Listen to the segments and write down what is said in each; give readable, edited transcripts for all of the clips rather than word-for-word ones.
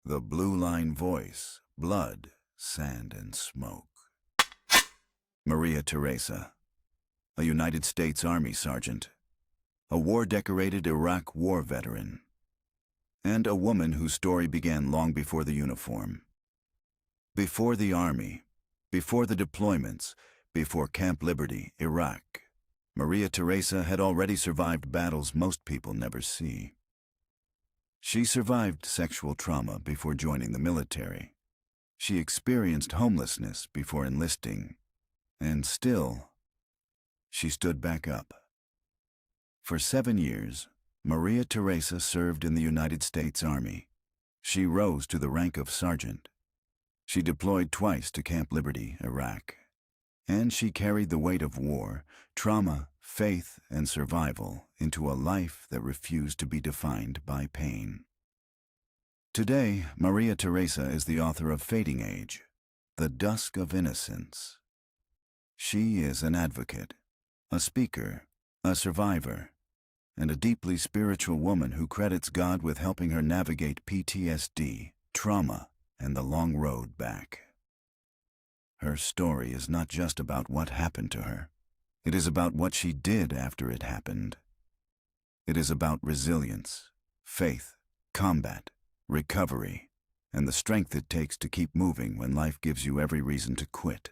The Blue Line Voice, Blood, Sand, and Smoke. Maria Teresa, a United States Army sergeant, a war-decorated Iraq war veteran, and a woman whose story began long before the uniform. Before the Army, before the deployments, before Camp Liberty, Iraq, Maria Teresa had already survived battles most people never see. She survived sexual trauma before joining the military. She experienced homelessness before enlisting. And still, she stood back up. For 7 years, Maria Teresa served in the United States Army. She rose to the rank of sergeant. She deployed twice to Camp Liberty, Iraq. And she carried the weight of war, trauma, faith, and survival into a life that refused to be defined by pain. Today, Maria Teresa is the author of Fading Age, The Dusk of Innocence. She is an advocate, a speaker, a survivor, and a deeply spiritual woman who credits God with helping her navigate PTSD, trauma, and the long road back. Her story is not just about what happened to her. It is about what she did after it happened. It is about resilience, faith, combat, recovery, and the strength it takes to keep moving when life gives you every reason to quit.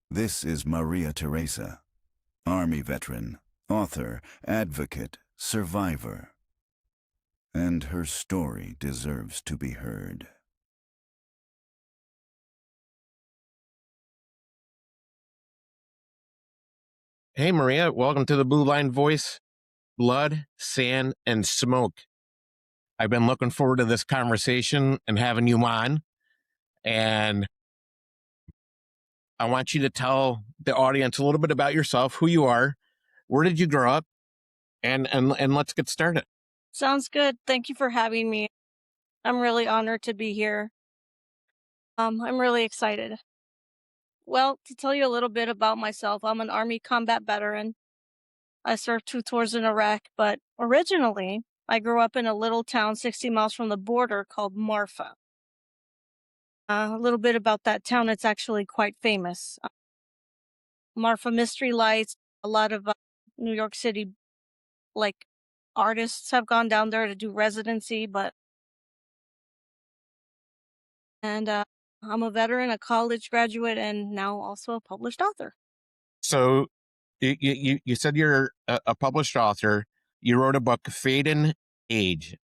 This is Maria Teresa, Army veteran, author, advocate, survivor. And her story deserves to be heard. Hey, Maria, welcome to the Blue Line Voice, Blood, Sand, and Smoke. I've been looking forward to this conversation and having you on. And I want you to tell the audience a little bit about yourself, who you are, where did you grow up, and let's get started. Sounds good. Thank you for having me. I'm really honored to be here. I'm really excited. Well, to tell you a little bit about myself, I'm an Army combat veteran. I served 2 tours in Iraq, but originally I grew up in a little town 60 miles from the border called Marfa. A little bit about that town, it's actually quite famous. Marfa Mystery Lights, a lot of New York City artists have gone down there to do residency, and I'm a veteran, a college graduate, and now also a published author. So you said you're a published author. You wrote a book, Fading Age,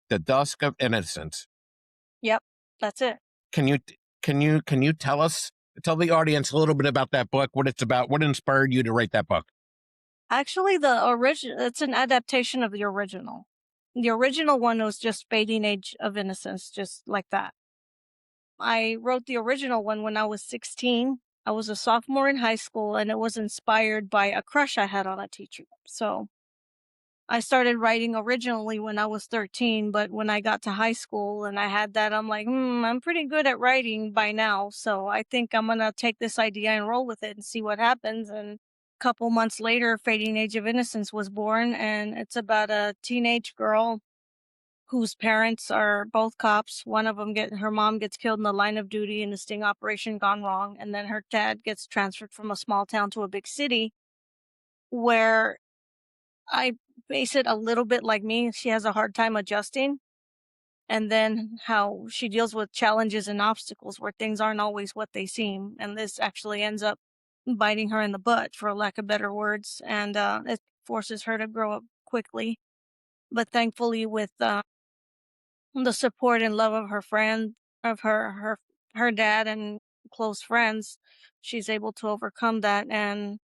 The Dusk of Innocence. Yep, that's it. Can you tell the audience a little bit about that book, what it's about, what inspired you to write that book? Actually, it's an adaptation of the original. The original one was just Fading Age of Innocence, just like that. I wrote the original one when I was 16. I was a sophomore in high school, and it was inspired by a crush I had on a teacher. So I started writing originally when I was 13, but when I got to high school and I had that, I'm like, I'm pretty good at writing by now. So I think I'm going to take this idea and roll with it and see what happens. And a couple months later, Fading Age of Innocence was born, and it's about a teenage girl whose parents are both cops. One of them her mom gets killed in the line of duty in the sting operation gone wrong. And then her dad gets transferred from a small town to a big city, where I base it a little bit like me. She has a hard time adjusting. And then how she deals with challenges and obstacles where things aren't always what they seem. And this actually ends up biting her in the butt, for lack of better words. And it forces her to grow up quickly. But thankfully, with the support and love of her friend, of her dad and close friends, she's able to overcome that and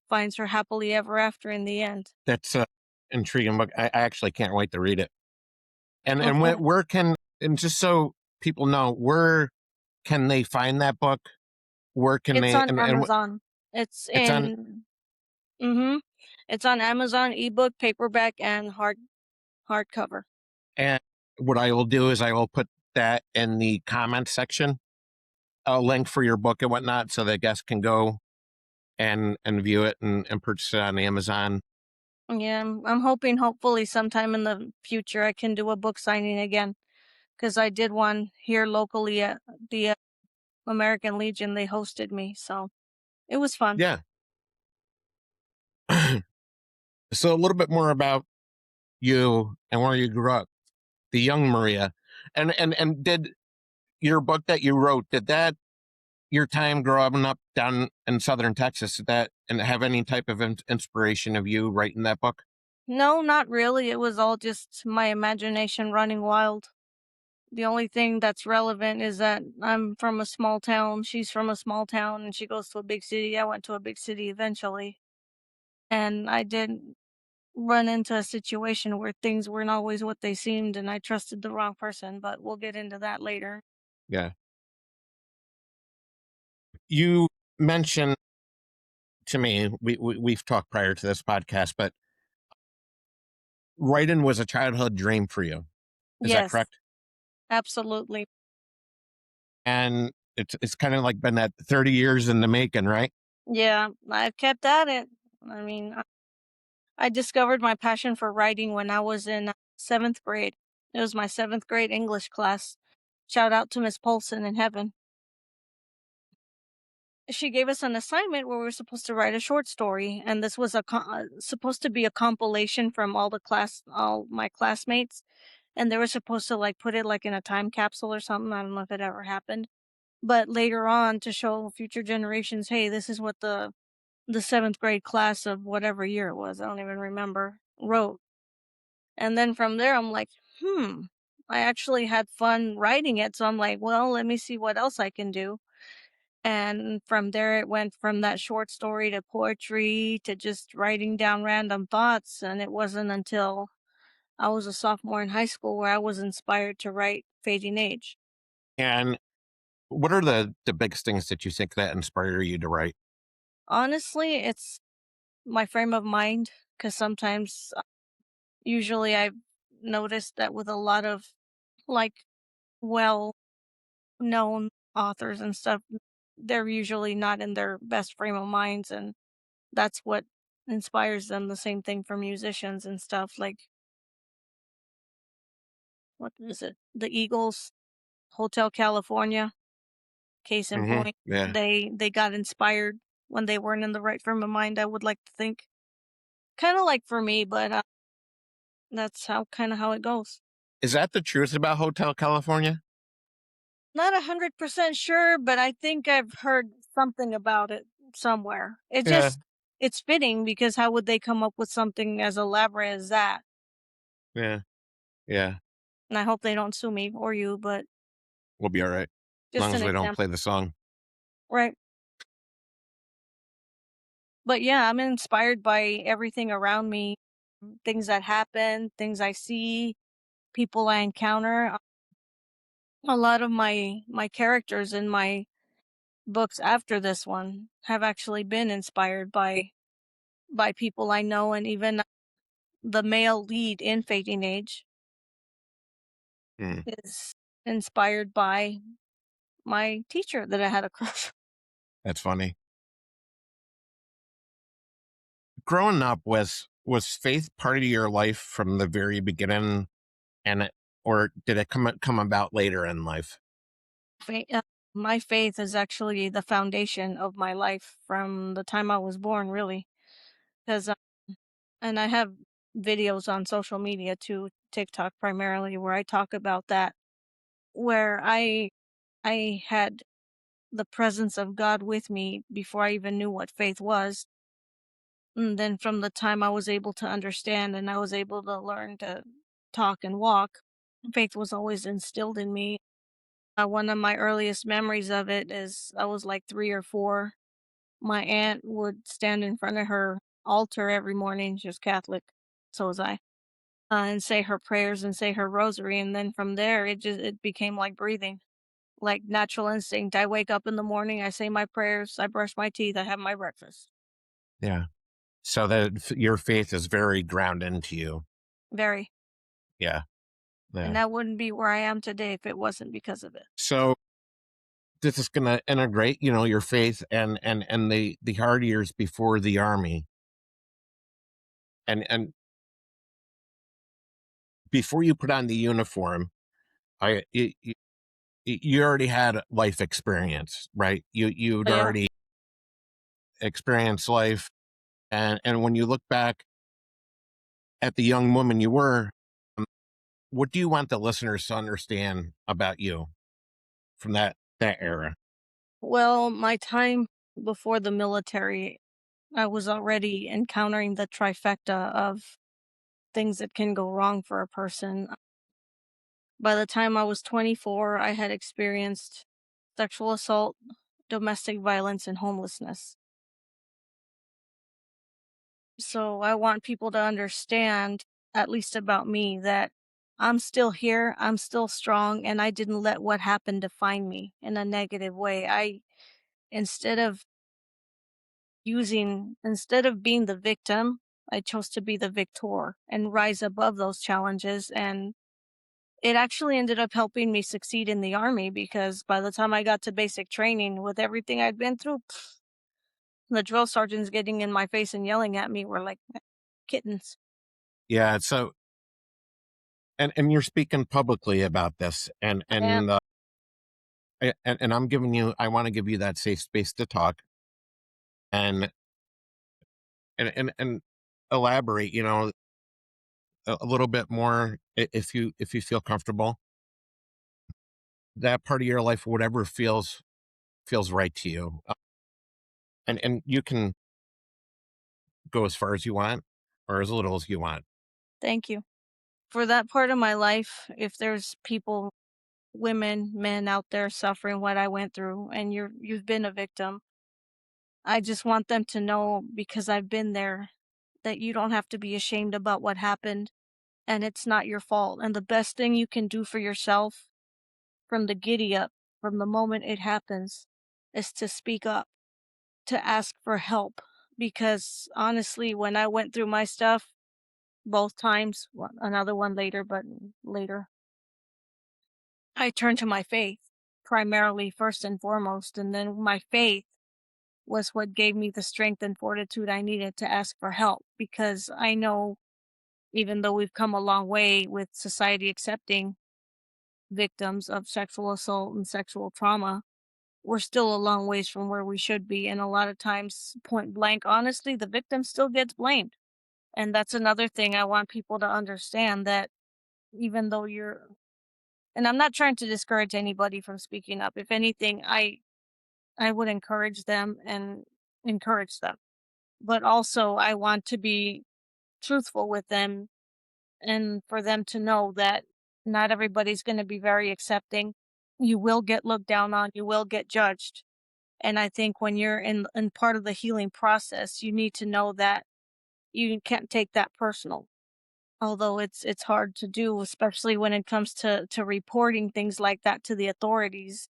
finds her happily ever after in the end. That's an intriguing book. I actually can't wait to read it. And Okay. where can, and just so people know, where can they find that book? Where can It's they? on Amazon. It's on. It's on Amazon, ebook, paperback, and hardcover. And what I will do is I will put that in the comment section, a link for your book and whatnot, so that guests can go and view it and purchase it on Amazon. Yeah, I'm hoping hopefully sometime in the future I can do a book signing again, because I did one here locally at the American Legion. They hosted me, so it was fun. Yeah. So a little bit more about you and where you grew up, the young Maria, and did your book that you wrote, did that your time growing up down in southern Texas, did that and have any type of inspiration of you writing that book? No, not really. It was all just my imagination running wild. The only thing that's relevant is that I'm from a small town, she's from a small town, and she goes to a big city. I went to a big city eventually. And I did run into a situation where things weren't always what they seemed, and I trusted the wrong person, but we'll get into that later. Yeah. You mentioned to me, we've talked prior to this podcast, but writing was a childhood dream for you. Is that Yes, correct? absolutely. And it's kind of like been that 30 years in the making, right? Yeah, I've kept at it. I mean, I discovered my passion for writing when I was in seventh grade. It was my seventh grade English class. Shout out to Miss Polson in heaven. She gave us an assignment where we were supposed to write a short story, and this was supposed to be a compilation from all my classmates, and they were supposed to like put it like in a time capsule or something. I don't know if it ever happened, but later on to show future generations, hey, this is what the seventh grade class of whatever year it was, I don't even remember, wrote. And then from there, I'm like, I actually had fun writing it. So I'm like, well, let me see what else I can do. And from there, it went from that short story to poetry to just writing down random thoughts. And it wasn't until I was a sophomore in high school where I was inspired to write Fading Age. And what are the biggest things that you think that inspire you to write? Honestly, it's my frame of mind because sometimes, usually, I've noticed that with a lot of like well known authors and stuff, they're usually not in their best frame of minds. And that's what inspires them. The same thing for musicians and stuff. Like, what is it? The Eagles, Hotel California, case in point. Yeah. They got inspired when they weren't in the right frame of mind, I would like to think. Kind of like for me, but that's how it goes. Is that the truth about Hotel California? Not 100% sure, but I think I've heard something about it somewhere. Yeah. It's fitting because how would they come up with something as elaborate as that? Yeah. Yeah. And I hope they don't sue me or you, but We'll be all right. As long just as an we don't example. play the song. Right. But yeah, I'm inspired by everything around me, things that happen, things I see, people I encounter. A lot of my characters in my books after this one have actually been inspired by people I know, and even the male lead in Fading Age Hmm. is inspired by my teacher that I had a crush. That's funny. Growing up, was faith part of your life from the very beginning, or did it come about later in life? My faith is actually the foundation of my life from the time I was born, really. Because and I have videos on social media too, TikTok primarily, where I talk about that, where I had the presence of God with me before I even knew what faith was. And then from the time I was able to understand and I was able to learn to talk and walk, faith was always instilled in me. One of my earliest memories of it is I was like 3 or 4. My aunt would stand in front of her altar every morning. She was Catholic, so was I, and say her prayers and say her rosary. And then from there, it became like breathing, like natural instinct. I wake up in the morning, I say my prayers, I brush my teeth, I have my breakfast. Yeah. So that your faith is very grounded into you. Very. Yeah. And Yeah. that wouldn't be where I am today if it wasn't because of it. So this is going to integrate, your faith and the hard years before the army, and before you put on the uniform. You already had life experience, right? You'd Yeah. already experienced life, and when you look back at the young woman you were, um, what do you want the listeners to understand about you from that era? Well, my time before the military, I was already encountering the trifecta of things that can go wrong for a person. By the time I was 24, I had experienced sexual assault, domestic violence, and homelessness. So I want people to understand, at least about me, that I'm still here, I'm still strong, and I didn't let what happened define me in a negative way. Instead of instead of being the victim, I chose to be the victor and rise above those challenges. And it actually ended up helping me succeed in the army because by the time I got to basic training with everything I'd been through, the drill sergeants getting in my face and yelling at me were like kittens. Yeah, so and you're speaking publicly about this, And and I'm giving you, I want to give you that safe space to talk and and elaborate, a little bit more if you feel comfortable. That part of your life, whatever feels right to you, and you can go as far as you want or as little as you want. thank you. For that part of my life, if there's people, women, men out there suffering what I went through and you've been a victim, I just want them to know because I've been there that you don't have to be ashamed about what happened and it's not your fault. And the best thing you can do for yourself from the giddy up, from the moment it happens, is to speak up, to ask for help. Because honestly, when I went through my stuff, both times, another one later, but later, I turned to my faith primarily, first and foremost. And then my faith was what gave me the strength and fortitude I needed to ask for help because I know even though we've come a long way with society accepting victims of sexual assault and sexual trauma, we're still a long ways from where we should be. And a lot of times, point blank, honestly, the victim still gets blamed. And that's another thing I want people to understand that even though and I'm not trying to discourage anybody from speaking up. If anything, I would encourage them and encourage them. But also, I want to be truthful with them and for them to know that not everybody's going to be very accepting. You will get looked down on, you will get judged. And I think when you're in part of the healing process, you need to know that you can't take that personal. Although it's hard to do, especially when it comes to reporting things like that to the authorities.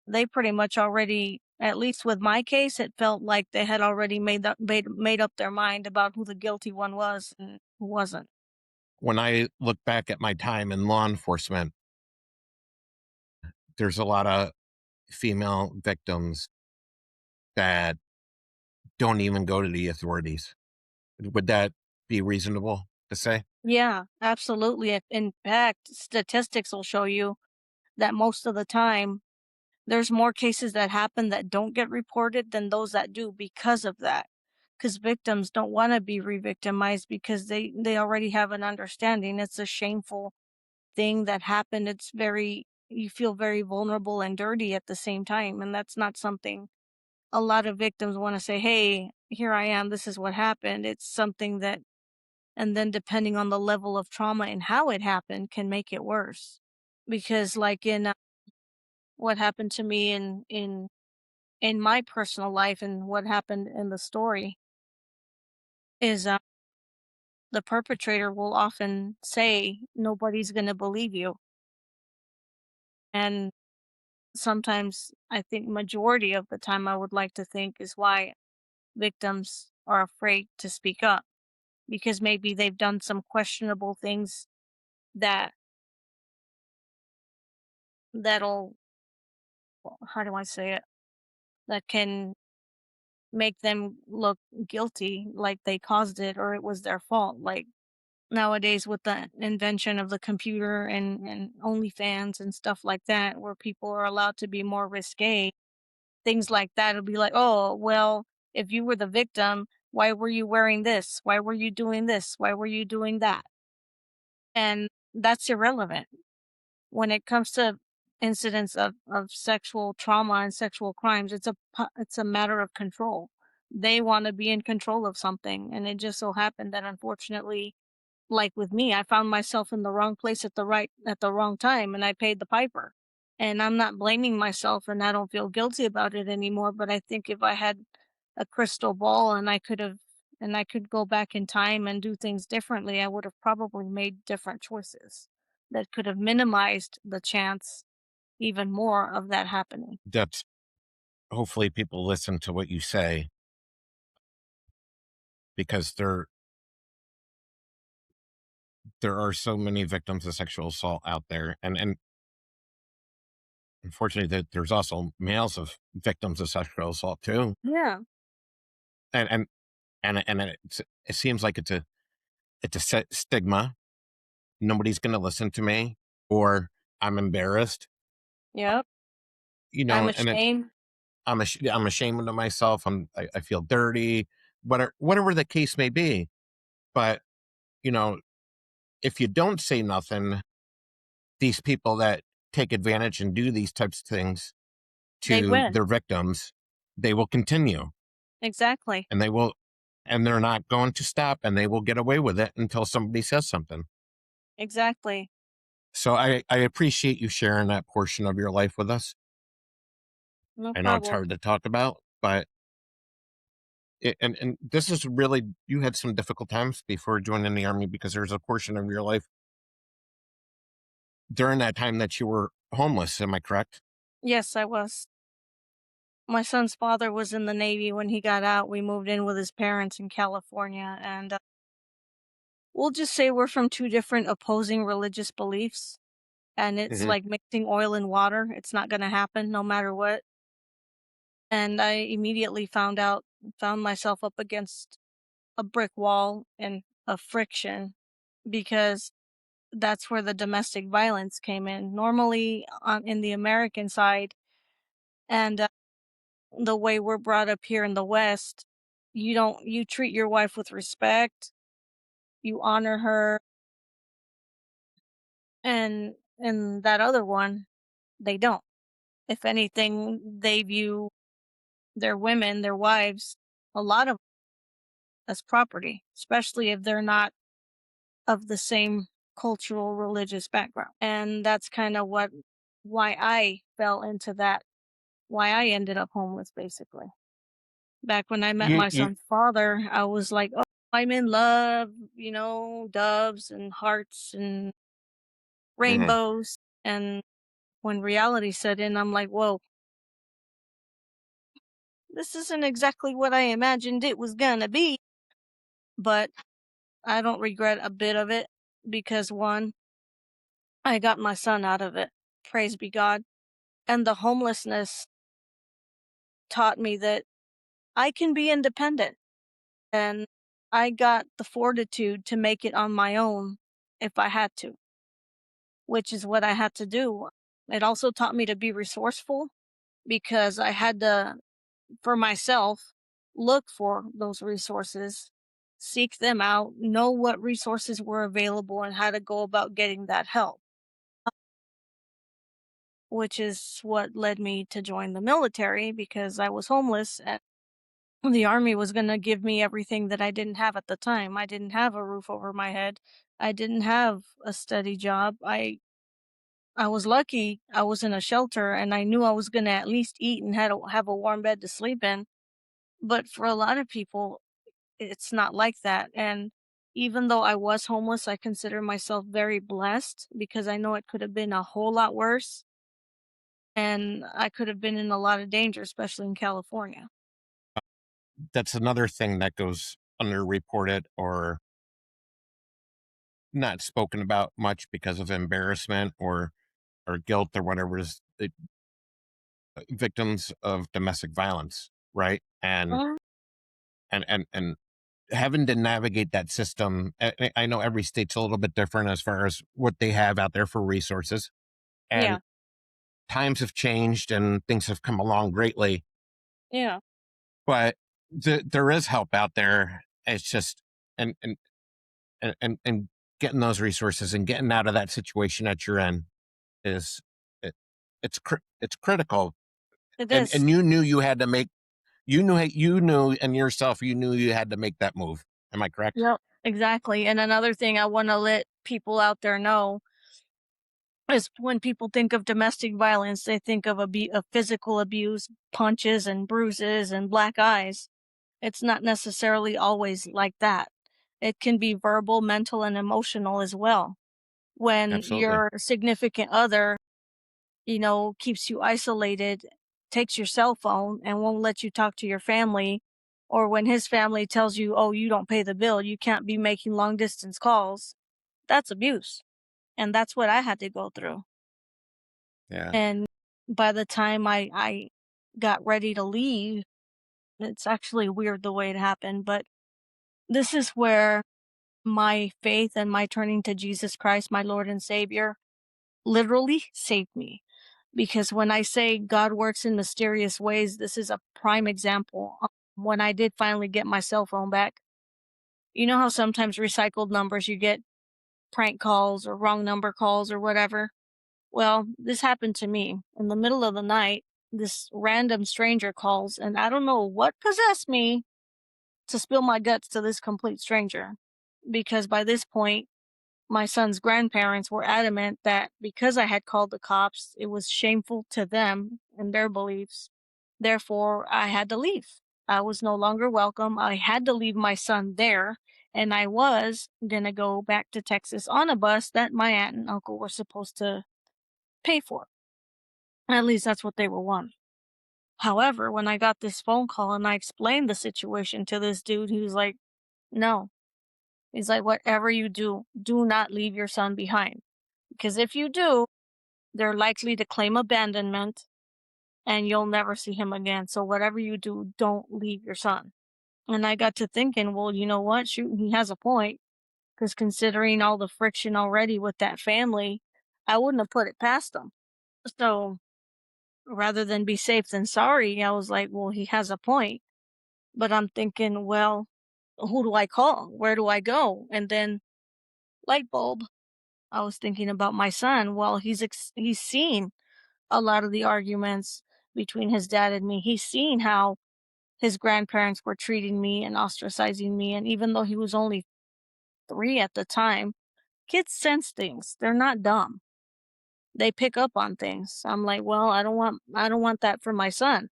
They pretty much already, at least with my case, it felt like they had already made up their mind about who the guilty one was and who wasn't. When I look back at my time in law enforcement, there's a lot of female victims that don't even go to the authorities. Would that be reasonable to say? Yeah, absolutely. In fact, statistics will show you that most of the time there's more cases that happen that don't get reported than those that do because of that. Because victims don't want to be re-victimized because they already have an understanding. It's a shameful thing that happened. You feel very vulnerable and dirty at the same time. And that's not something a lot of victims want to say, hey, here I am. This is what happened. It's something that, and then depending on the level of trauma and how it happened, can make it worse. Because, like in what happened to me in my personal life and what happened in the story is the perpetrator will often say nobody's going to believe you, and sometimes I think majority of the time I would like to think is why victims are afraid to speak up because maybe they've done some questionable things that that'll how do I say it, that can make them look guilty like they caused it or it was their fault, like nowadays with the invention of the computer and OnlyFans and stuff like that, where people are allowed to be more risque, things like that. It'll be like, oh, well, if you were the victim, why were you wearing this? Why were you doing this? Why were you doing that? And that's irrelevant. When it comes to incidents of sexual trauma and sexual crimes, it's a matter of control. They want to be in control of something. And it just so happened that unfortunately, like with me, I found myself in the wrong place at the wrong time and I paid the piper. And I'm not blaming myself and I don't feel guilty about it anymore, but I think if I had a crystal ball and I could go back in time and do things differently, I would have probably made different choices that could have minimized the chance even more of that happening. That's hopefully people listen to what you say, because there are so many victims of sexual assault out there, and unfortunately there's also males of victims of sexual assault too, Yeah. and it seems like it's a stigma. Nobody's going to listen to me, or I'm embarrassed, Yep. I'm and ashamed. I'm ashamed of myself. I feel dirty, whatever the case may be. But you know, if you don't say nothing, these people that take advantage and do these types of things They to win. their victims, they will continue, Exactly. and they're not going to stop, and they will get away with it until somebody says something. Exactly. So I appreciate you sharing that portion of your life with us. No I know it's problem. hard to talk about, but and this is really, you had some difficult times before joining the army, because there's a portion of your life during that time that you were homeless. Am I correct? Yes, I was. My son's father was in the Navy. When he got out, we moved in with his parents in California, and we'll just say we're from two different opposing religious beliefs, and it's Hmm. like mixing oil and water. It's not gonna happen no matter what. And I immediately found myself up against a brick wall and a friction because that's where the domestic violence came in. Normally, in the American side, and the way we're brought up here in the West, you treat your wife with respect, you honor her, and that other one, they don't. If anything, they view their women, their wives, a lot of as property, especially if they're not of the same cultural religious background. And that's kind of what why I fell into that, why I ended up homeless basically. Back when I met my You son's father, I was like, "Oh, I'm in love, doves and hearts and mhm. rainbows." And when reality set in, I'm like, "Whoa, this isn't exactly what I imagined it was gonna be." But I don't regret a bit of it because one, I got my son out of it. Praise be God. And the homelessness taught me that I can be independent. And I got the fortitude to make it on my own if I had to, which is what I had to do. It also taught me to be resourceful because I had to, for myself, look for those resources, seek them out, know what resources were available, and how to go about getting that help, which is what led me to join the military because I was homeless and the army was going to give me everything that I didn't have at the time. I didn't have a roof over my head. I didn't have a steady job. I was lucky I was in a shelter and I knew I was going to at least eat and have a warm bed to sleep in. But for a lot of people, it's not like that. And even though I was homeless, I consider myself very blessed because I know it could have been a whole lot worse and I could have been in a lot of danger, especially in California. That's another thing that goes underreported or not spoken about much because of embarrassment or guilt or whatever, is victims of domestic violence, right? Uh, And having to navigate that system. I know every state's a little bit different as far as what they have out there for resources, and Yeah. times have changed and things have come along greatly. Yeah. But there is help out there. It's just and and getting those resources and getting out of that situation that you're in is it, it's critical. It And is. you knew you had to make you knew in yourself you knew you had to make that move. Am I correct? Yep. Exactly. And another thing I want to let people out there know is when people think of domestic violence, they think of of physical abuse, punches and bruises and black eyes. It's not necessarily always like that. It can be verbal, mental, and emotional as well. When Absolutely. your significant other, keeps you isolated, takes your cell phone, and won't let you talk to your family, or when his family tells you, oh, you don't pay the bill, you can't be making long distance calls, that's abuse. And that's what I had to go through. Yeah. And by the time I got ready to leave, it's actually weird the way it happened, but this is where my faith and my turning to Jesus Christ, my Lord and Savior, literally saved me. Because when I say God works in mysterious ways, this is a prime example. When I did finally get my cell phone back, you know how sometimes recycled numbers you get prank calls or wrong number calls or whatever? Well, this happened to me in the middle of the night. This random stranger calls, and I don't know what possessed me to spill my guts to this complete stranger. Because by this point, my son's grandparents were adamant that because I had called the cops, it was shameful to them and their beliefs. Therefore, I had to leave. I was no longer welcome. I had to leave my son there, and I was going to go back to Texas on a bus that my aunt and uncle were supposed to pay for. At least that's what they were wanting. However, when I got this phone call and I explained the situation to this dude, he was like, no. He's like, whatever you do, do not leave your son behind. Because if you do, they're likely to claim abandonment and you'll never see him again. So whatever you do, don't leave your son. And I got to thinking, well, you know what? Shoot, he has a point. Because considering all the friction already with that family, I wouldn't have put it past them. So rather than be safe than sorry, I was like, well, he has a point. But I'm thinking, well, who do I call? Where do I go? And then light bulb. I was thinking about my son. Well, he's seen a lot of the arguments between his dad and me. He's seen how his grandparents were treating me and ostracizing me. And even though he was only 3 at the time, kids sense things. They're not dumb. They pick up on things. I'm like, well, I don't want that for my son.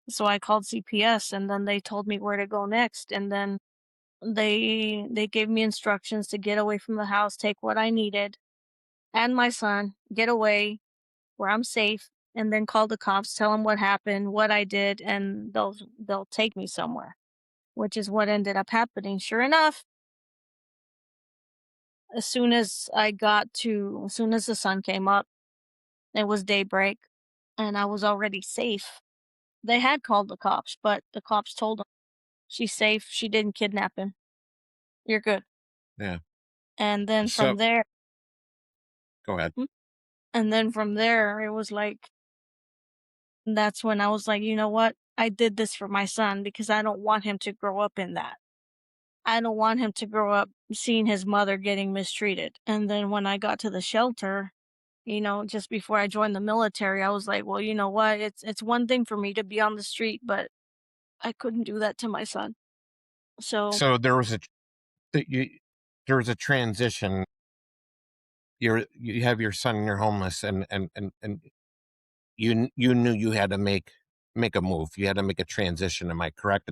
So I called CPS and then they told me where to go next. And then they gave me instructions to get away from the house, take what I needed and my son, get away where I'm safe, and then call the cops, tell them what happened, what I did, and they'll take me somewhere, which is what ended up happening. Sure enough, as soon as the sun came up, it was daybreak, and I was already safe. They had called the cops, but the cops told them she's safe. She didn't kidnap him. You're good. Yeah. And then So from there, go ahead. hmm, and then from there, it was like that's when I was like, you know what? I did this for my son because I don't want him to grow up in that. I don't want him to grow up seeing his mother getting mistreated. And then when I got to the shelter, just before I joined the military, I was like, well, you know what? It's one thing for me to be on the street, but I couldn't do that to my son. So So th- you, there was a transition. You have your son and you're homeless, and you knew you had to make a move. You had to make a transition. Am I correct?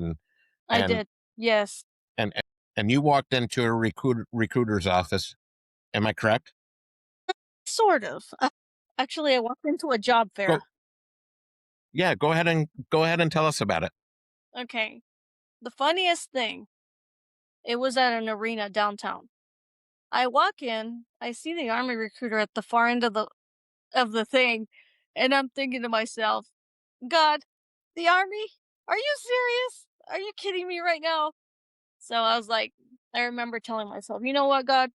I And did. Yes. and and you walked into a recruiter's office. Am I correct? Sort of. Actually, I walked into a job Go fair. Yeah. Go ahead and tell us about it. Okay. The funniest thing, it was at an arena downtown. I walk in, I see the army recruiter at the far end of the thing, and I'm thinking to myself, God, the army? Are you serious? Are you kidding me right now? So I was like, I remember telling myself, you know what, God,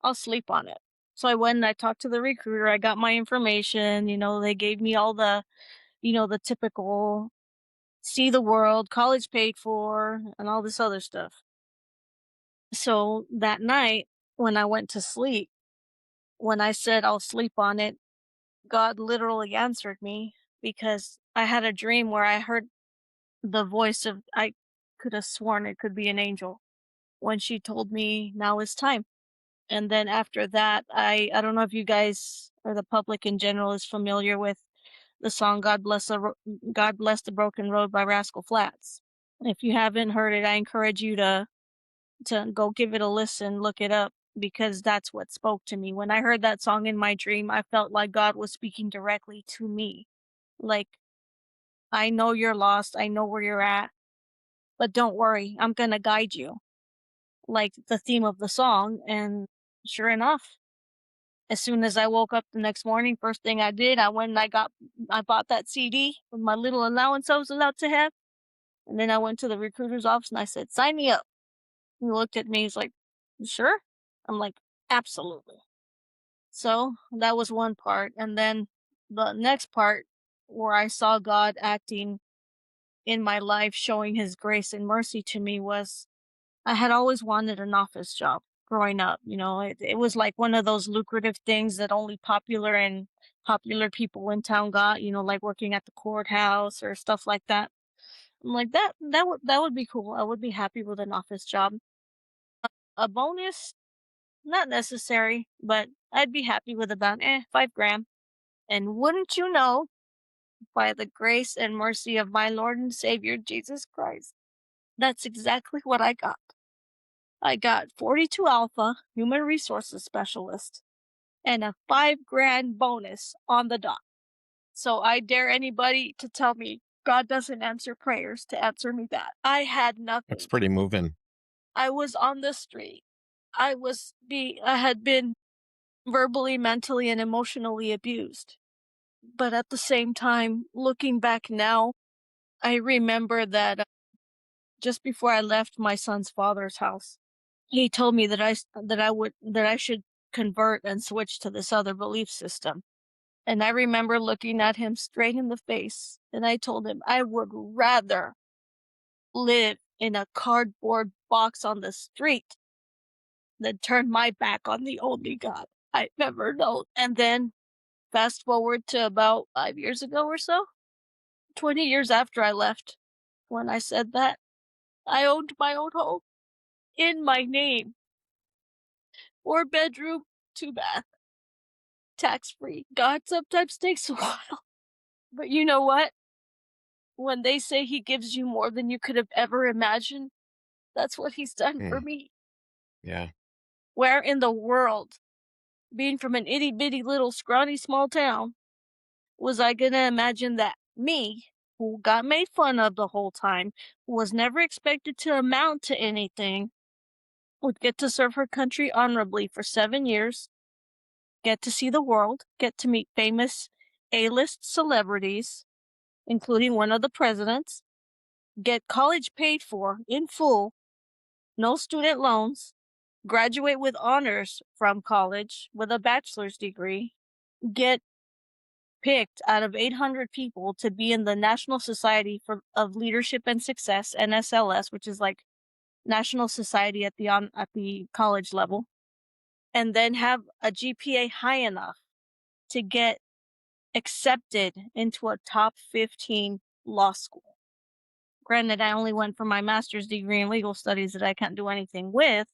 I'll sleep on it. So I went and I talked to the recruiter. I got my information. They gave me all the typical see the world, college paid for, and all this other stuff. So that night, when I went to sleep, when I said I'll sleep on it, God literally answered me because I had a dream where I heard the voice of, I could have sworn it could be an angel when she told me now is time. And then after that, I don't know if you guys or the public in general is familiar with the song God Bless the Broken Road" by Rascal Flatts. If you haven't heard it, I encourage you to go give it a listen, look it up, because that's what spoke to me. When I heard that song in my dream, I felt like God was speaking directly to me. Like, I know you're lost, I know where you're at, but don't worry, I'm gonna guide you. Like the theme of the song, and sure enough, as soon as I woke up the next morning, first thing I did, I went and I bought that CD with my little allowance I was allowed to have. And then I went to the recruiter's office and I said, sign me up. He looked at me, he's like, "You sure?" I'm like, absolutely. So that was one part. And then the next part where I saw God acting in my life, showing his grace and mercy to me, was I had always wanted an office job growing up. It was like one of those lucrative things that only popular people in town got, like working at the courthouse or stuff like that. I'm like, that would be cool. I would be happy with an office job. A bonus, not necessary, but I'd be happy with about 5 grand. And wouldn't you know, by the grace and mercy of my Lord and Savior Jesus Christ, that's exactly what I got. I got 42 Alpha Human Resources Specialist and a 5 grand bonus on the dot. So I dare anybody to tell me God doesn't answer prayers to answer me that. I had nothing. That's pretty moving. I was on the street. I had been verbally, mentally, and emotionally abused. But at the same time, looking back now, I remember that just before I left my son's father's house, he told me that I should convert and switch to this other belief system. And I remember looking at him straight in the face, and I told him I would rather live in a cardboard box on the street than turn my back on the only God I've ever known. And then fast forward to about 5 years ago or so, 20 years after I left, when I said that, I owned my own home in my name. 4 bedroom, 2 bath, tax free. God sometimes takes a while. But you know what? When they say he gives you more than you could have ever imagined, that's what he's done for me. Yeah. Where in the world, being from an itty bitty little scrawny small town, was I gonna imagine that me, who got made fun of the whole time, who was never expected to amount to anything, would get to serve her country honorably for 7 years, get to see the world, get to meet famous A-list celebrities, including one of the presidents, get college paid for in full, no student loans, graduate with honors from college with a bachelor's degree, get picked out of 800 people to be in the National Society of Leadership and Success, NSLS, which is like National Society at the college level, and then have a GPA high enough to get accepted into a top 15 law school. Granted, I only went for my master's degree in legal studies that I can't do anything with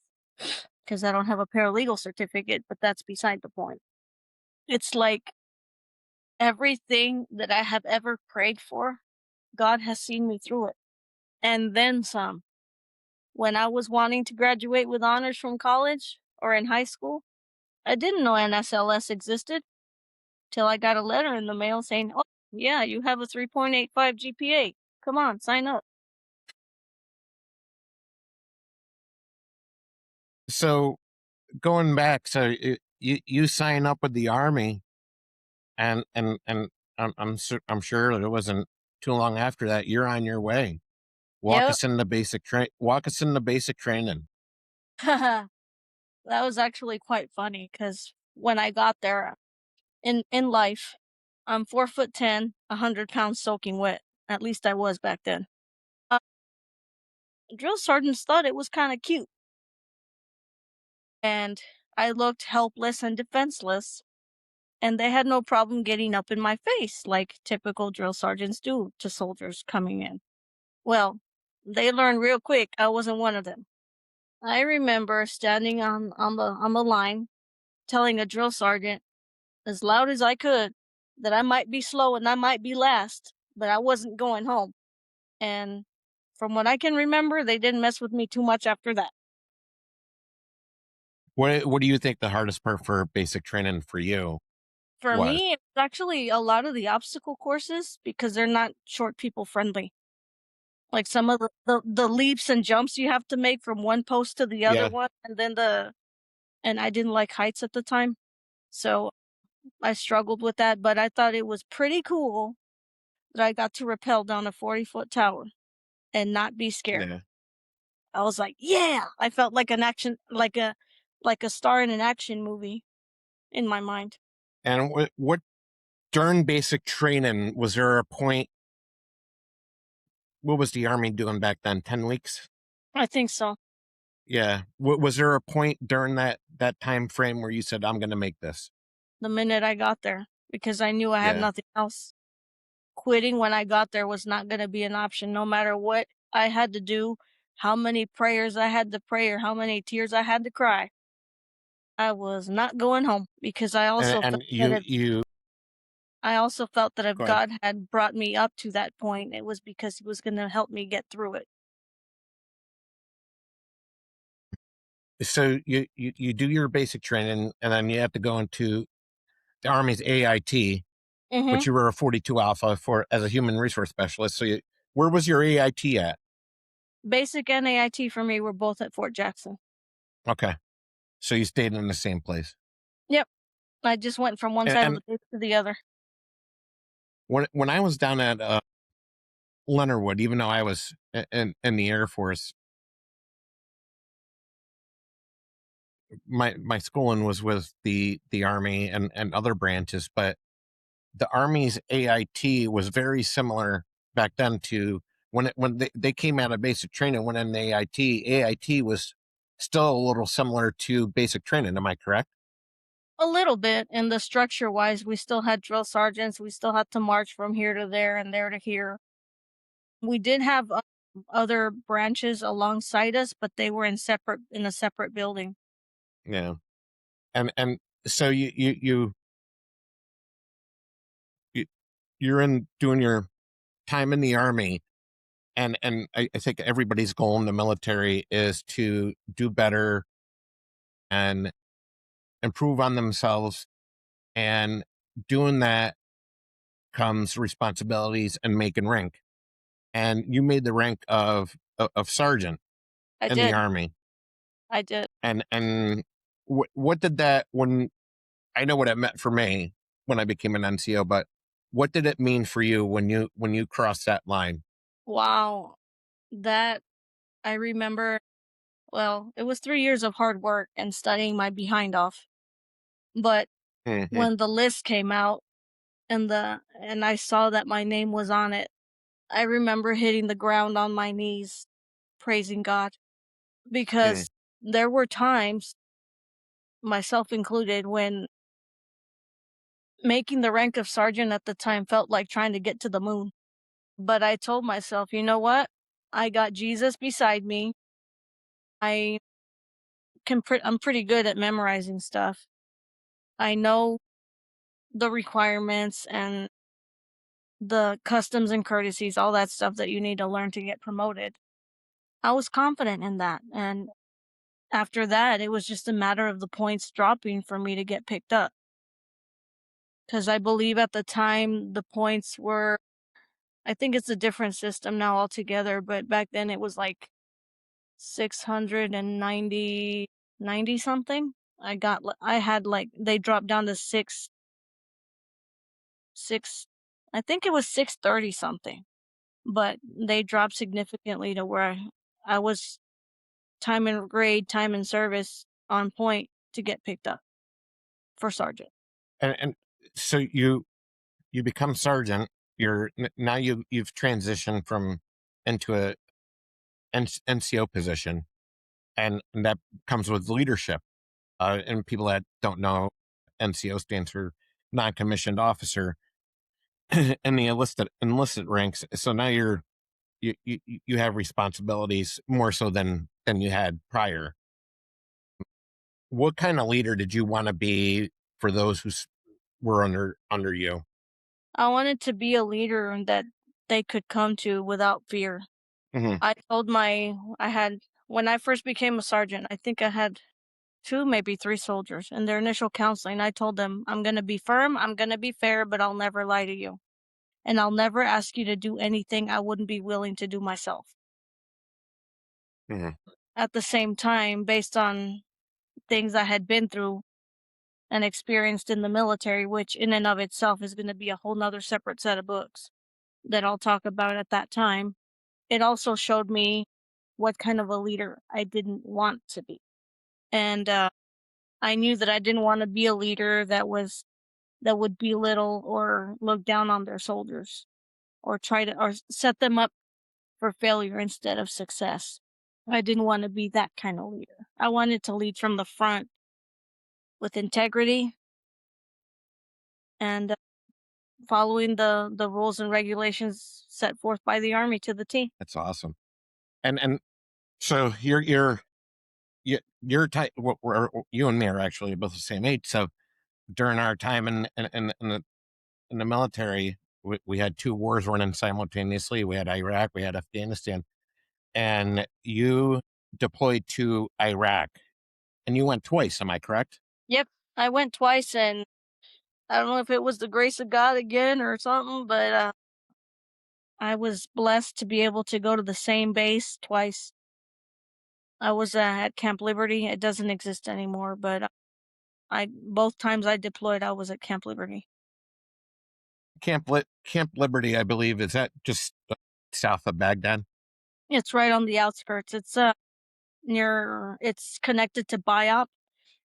because I don't have a paralegal certificate, but that's beside the point. It's like everything that I have ever prayed for, God has seen me through it. And then some. When I was wanting to graduate with honors from college or in high school, I didn't know NSLS existed till I got a letter in the mail saying, "Oh, yeah, you have a 3.85 GPA. Come on, sign up." So going back, so you sign up with the Army, and I'm sure it wasn't too long after that you're on your way. Walk us into basic training. That was actually quite funny because when I got there in life, I'm 4'10", 100 pounds soaking wet. At least I was back then. Uh, Drill sergeants thought it was kind of cute, and I looked helpless and defenseless, and they had no problem getting up in my face like typical drill sergeants do to soldiers coming in. Well, they learned real quick I wasn't one of them. I remember standing on the line, telling a drill sergeant as loud as I could that I might be slow and I might be last, but I wasn't going home. And from what I can remember, they didn't mess with me too much after that. What do you think the hardest part for basic training for you For was? me, it's actually a lot of the obstacle courses because they're not short people friendly. Like some of the leaps and jumps you have to make from one post to the other Yeah. one, and I didn't like heights at the time, so I struggled with that, but I thought it was pretty cool that I got to rappel down a 40-foot tower and not be scared. Yeah. I was like, "Yeah!" I felt like an action like a star in an action movie in my mind. And what during basic training was there a point? What was the Army doing back then? 10 weeks. I think so. Yeah. Was there a point during that time frame where you said, "I'm going to make this"? The minute I got there, because I knew I had Yeah. nothing else. Quitting when I got there was not gonna be an option, no matter what I had to do, how many prayers I had to pray, or how many tears I had to cry. I was not going home because And you I also felt that if go ahead. God had brought me up to that point, it was because He was gonna help me get through it. So you do your basic training, and then you have to go into the Army's AIT, Mhm. which you were a 42 Alpha for as a human resource specialist. So where was your AIT at? Basic and AIT for me were both at Fort Jackson. Okay. So you stayed in the same place. Yep. I just went from one side of And the base to the other. when I was down at Leonardwood, even though I was in the Air Force, my schooling was with the Army and other branches, but the Army's AIT was very similar back then to when they came out of basic training, went in the AIT. AIT was still a little similar to basic training. Am I correct? A little bit, and the structure-wise, we still had drill sergeants, we still had to march from here to there and there to here. We did have, other branches alongside us, but they were in a separate building. Yeah. And so you you're in doing your time in the Army, and I think everybody's goal in the military is to do better and improve on themselves, and doing that comes responsibilities and making rank. And you made the rank of sergeant I in the did, Army. I did. And what did that, when I know what it meant for me when I became an NCO, but what did it mean for you when you crossed that line? Wow. That I remember well, it was 3 years of hard work and studying my behind off, but Hmm. when the list came out and I saw that my name was on it, I remember hitting the ground on my knees, praising God, Hmm. because there were times, myself included, when making the rank of sergeant at the time felt like trying to get to the moon. But I told myself, "You know what? I got Jesus beside me. I I'm pretty good at memorizing stuff. I know the requirements and the customs and courtesies, all that stuff that you need to learn to get promoted." I was confident in that, and after that, it was just a matter of the points dropping for me to get picked up. Because I believe at the time, the points were I think it's a different system now altogether, but back then it was like 690 something. I had like they dropped down to 6 I think it was 630 something. but they dropped significantly to where I was time and grade, time and service on point to get picked up for sergeant. And so you become sergeant. Now you've transitioned from into a NCO position, and that comes with leadership. And people that don't know, NCO stands for non-commissioned officer in the enlisted ranks. So now you have responsibilities more so than you had prior. What kind of leader did you want to be for those who were under you? I wanted to be a leader that they could come to without fear. Hmm. I told I had, when I first became a sergeant, I think I had two, maybe three soldiers in their initial counseling. I told them, I'm going to be firm, I'm going to be fair, but I'll never lie to you. And I'll never ask you to do anything I wouldn't be willing to do myself. Hmm. At the same time, based on things I had been through and experienced in the military, which in and of itself is going to be a whole nother separate set of books that I'll talk about at that time. It also showed me what kind of a leader I didn't want to be. And I knew that I didn't want to be a leader that would belittle or look down on their soldiers or try to or set them up for failure instead of success. I didn't want to be that kind of leader. I wanted to lead from the front with integrity and following the rules and regulations set forth by the Army to the T. That's awesome. And so you're type. You and me are actually both the same age. So during our time in the military, we had two wars running simultaneously. We had Iraq, we had Afghanistan, and you deployed to Iraq, and you went twice. Am I correct? Yep, I went twice, and I don't know if it was the grace of God again or something, but I was blessed to be able to go to the same base twice. I was at Camp Liberty. It doesn't exist anymore, but I both times I deployed, I was at Camp Liberty. Camp Liberty, I believe, is that just south of Baghdad? It's right on the outskirts. It's it's connected to BIOP,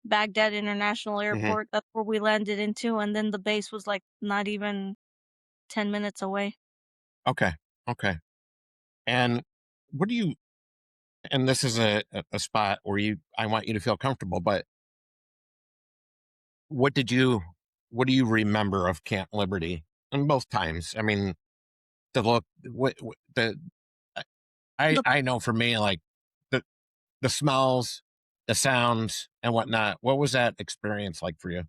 Baghdad International Hmm. Airport. That's where we landed into, and then the base was like not even 10 minutes away. Okay, okay. And what do you? And this is a spot where I want you to feel comfortable. But what did you? What do you remember of Camp Liberty? And both times, I mean, the look, what the The, I know for me, like the the smells, the sounds, and whatnot. What was that experience like for you?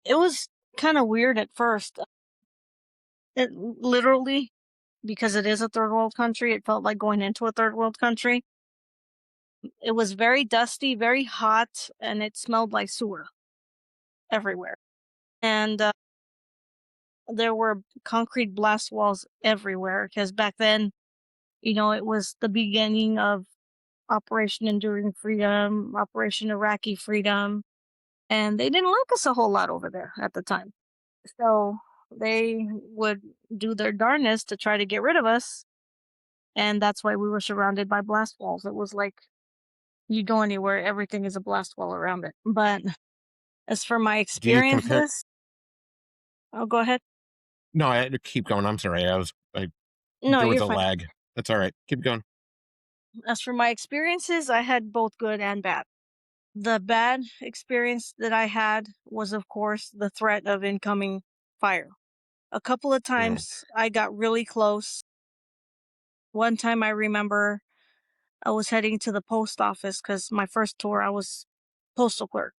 it was kind of weird at first. It literally, because it is a third world country, it felt like going into a third world country. It was very dusty, very hot, and it smelled like sewer everywhere. And there were concrete blast walls everywhere because back then, it was the beginning of Operation Enduring Freedom, Operation Iraqi Freedom, and they didn't like us a whole lot over there at the time. So they would do their darndest to try to get rid of us, and that's why we were surrounded by blast walls. It was like you go anywhere, everything is a blast wall around it. But as for my Do you compare? experiences, oh, go ahead. No, I had to keep going. I'm sorry. No, There was you're a fine. lag. That's all right. Keep going. As for my experiences, I had both good and bad. The bad experience that I had was, of course, the threat of incoming fire. A couple of Mm. times I got really close. One time I remember I was heading to the post office because my first tour I was postal clerk.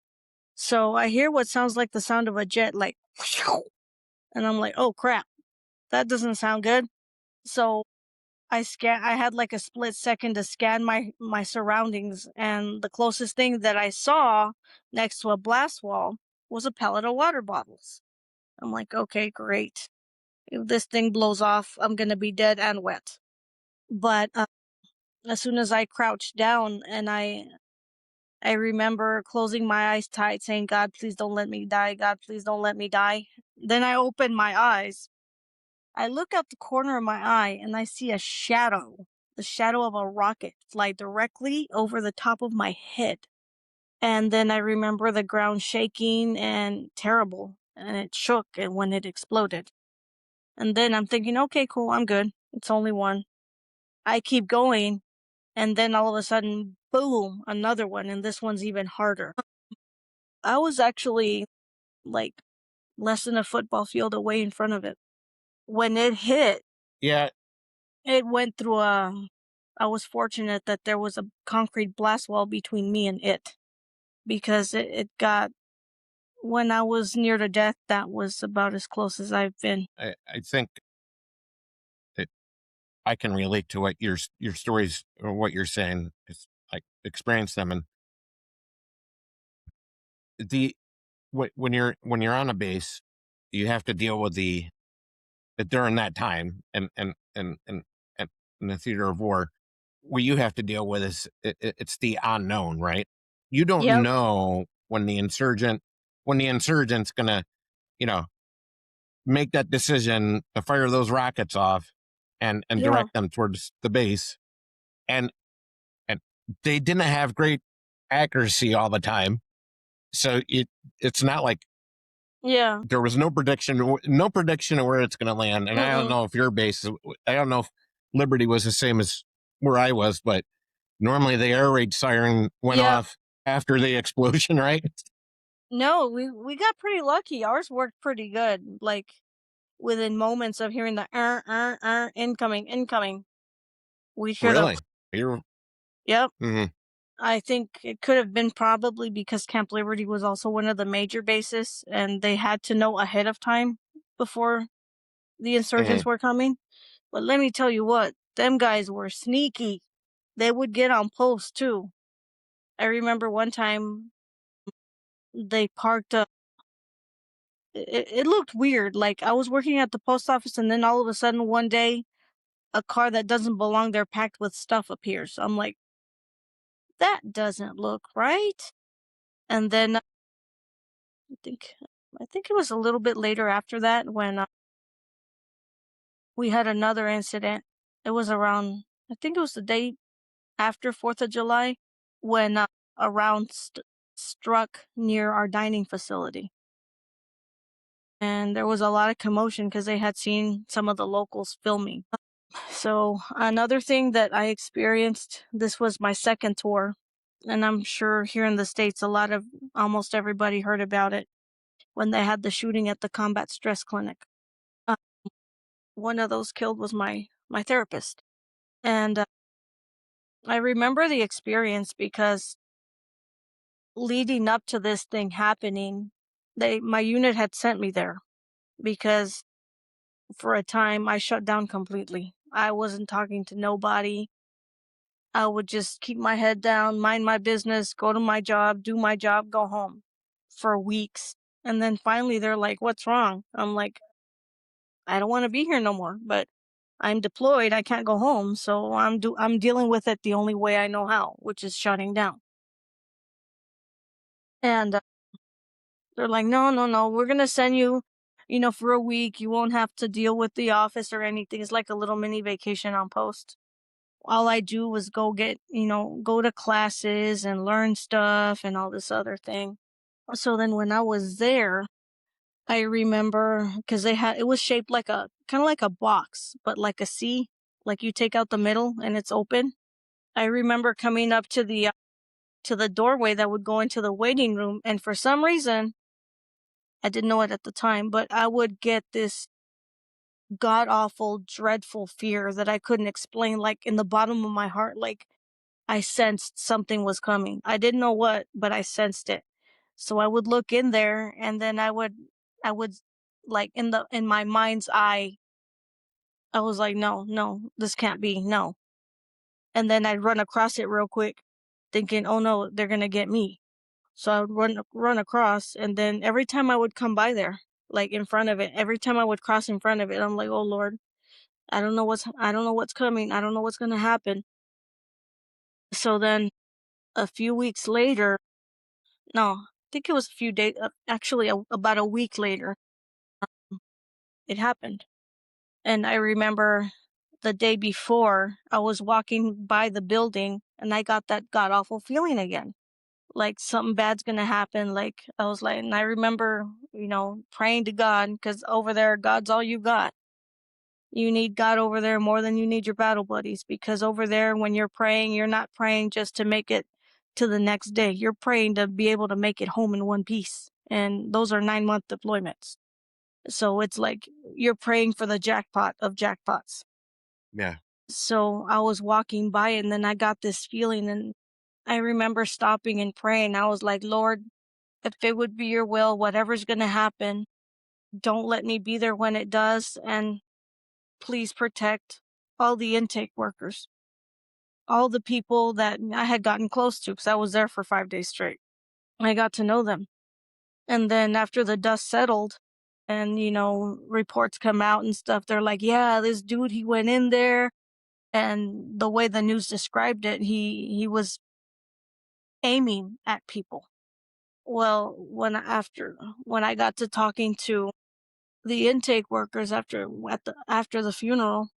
So I hear what sounds like the sound of a jet, like, and I'm like, oh crap, that doesn't sound good. So I had like a split second to scan my surroundings, and the closest thing that I saw next to a blast wall was a pallet of water bottles. I'm like, okay, great. If this thing blows off, I'm gonna be dead and wet. But as soon as I crouched down and I remember closing my eyes tight, saying, God, please don't let me die. God, please don't let me die. Then I opened my eyes I look out the corner of my eye and I see the shadow of a rocket fly directly over the top of my head. And then I remember the ground shaking and terrible, and it shook and when it exploded. And then I'm thinking, okay, cool, I'm good. It's only one. I keep going, and then all of a sudden, boom, another one, and this one's even harder. I was actually like less than a football field away in front of it. When it hit, Yeah. it went through a. I was fortunate that there was a concrete blast wall between me and it because it got. When I was near to death, that was about as close as I've been. I think that I can relate to what your stories or what you're saying. It's like experience them, and the when you're on a base, you have to deal with the during that time and in the theater of war, what you have to deal with is it's the unknown, right? You don't Yep. know when the insurgent's gonna, you know, make that decision to fire those rockets off and Yeah. direct them towards the base. And and they didn't have great accuracy all the time. So it's not like Yeah. there was no prediction of where it's going to land. And I don't Mm-mm. know if your base, I don't know if Liberty was the same as where I was, but normally the air raid siren went Yeah. off after the explosion, right? No, we got pretty lucky. Ours worked pretty good. Like within moments of hearing the incoming, incoming, we'd hear the Really? You're, yep. mm-hmm, I think it could have been probably because Camp Liberty was also one of the major bases and they had to know ahead of time before the mm-hmm. insurgents were coming. But let me tell you what, them guys were sneaky. They would get on post too. I remember one time they parked up. It looked weird. Like I was working at the post office, and then all of a sudden one day, a car that doesn't belong there, packed with stuff, appears. I'm like, that doesn't look right. And then I think, I think it was a little bit later after that when we had another incident. It was around, I think it was the day after 4th of July when a round struck near our dining facility. And there was a lot of commotion because they had seen some of the locals filming. So, another thing that I experienced, this was my second tour, and I'm sure here in the States, almost everybody heard about it when they had the shooting at the combat stress clinic. Uh, One of those killed was my therapist. And I remember the experience because leading up to this thing happening, my unit had sent me there because for a time I shut down completely. I wasn't talking to nobody. I would just keep my head down, mind my business, go to my job, do my job, go home for weeks. And then finally they're like, "What's wrong?" I'm like, "I don't want to be here no more, but I'm deployed. I can't go home, so I'm dealing with it the only way I know how, which is shutting down." And they're like, "No, no, no. We're going to send you, for a week. You won't have to deal with the office or anything. It's like a little mini vacation on post." All I do was go to classes and learn stuff and all this other thing. So then when I was there, I remember because it was shaped like kind of like a box, but like a C, like you take out the middle and it's open. I remember coming up to the doorway that would go into the waiting room. And for some reason, I didn't know it at the time, but I would get this god awful, dreadful fear that I couldn't explain, like in the bottom of my heart, like I sensed something was coming. I didn't know what, but I sensed it. So I would look in there and then I would like in my mind's eye, I was like, no, no, this can't be, no. And then I'd run across it real quick, thinking, oh no, they're gonna get me. So I would run across, and then every time I would come by there, like in front of it, every time I would cross in front of it, I'm like, oh Lord, I don't know what's coming. I don't know what's gonna happen. So then a few weeks later, no, I think it was a few days, actually about a week later, it happened. And I remember the day before, I was walking by the building and I got that god awful feeling again. Like something bad's gonna happen. Like I was like, and I remember, praying to God, because over there, God's all you got. You need God over there more than you need your battle buddies, because over there, when you're praying, you're not praying just to make it to the next day. You're praying to be able to make it home in one piece. And those are 9-month deployments. So it's like you're praying for the jackpot of jackpots. Yeah. So I was walking by and then I got this feeling, and I remember stopping and praying. I was like, Lord, if it would be your will, whatever's going to happen, don't let me be there when it does. And please protect all the intake workers, all the people that I had gotten close to, because I was there for 5 days straight. I got to know them. And then after the dust settled and, reports come out and stuff, they're like, yeah, this dude, he went in there. And the way the news described it, he was aiming at people. Well, when I got to talking to the intake workers after the funeral,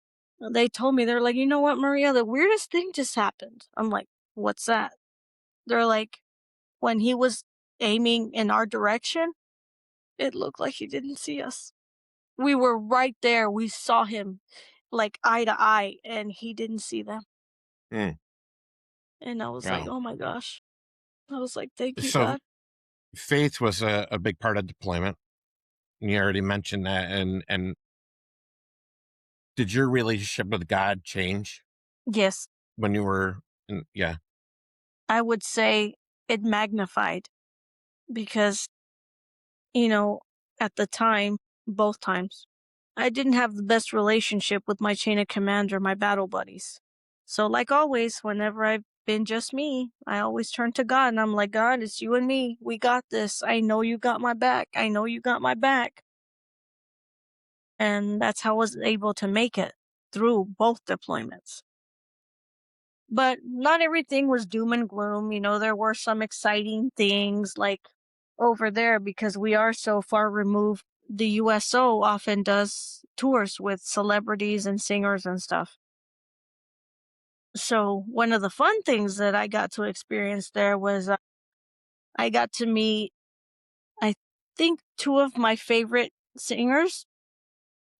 they told me, they're like, you know what, Maria, the weirdest thing just happened. I'm like, what's that? They're like, when he was aiming in our direction, it looked like he didn't see us. We were right there. We saw him like eye to eye, and he didn't see them. Mm. And I was like, Wow. oh my gosh. I was like, thank you, So God. faith was a big part of deployment. You already mentioned that. And did your relationship with God change Yes, when you were yeah. I would say it magnified, because, at the time, both times, I didn't have the best relationship with my chain of command or my battle buddies. So, like always, whenever I've been just me, I always turn to God and I'm like, God, it's you and me. We got this. I know you got my back. I know you got my back. And that's how I was able to make it through both deployments. But not everything was doom and gloom. There were some exciting things like over there, because we are so far removed. The USO often does tours with celebrities and singers and stuff. So one of the fun things that I got to experience there was I got to meet, I think, two of my favorite singers,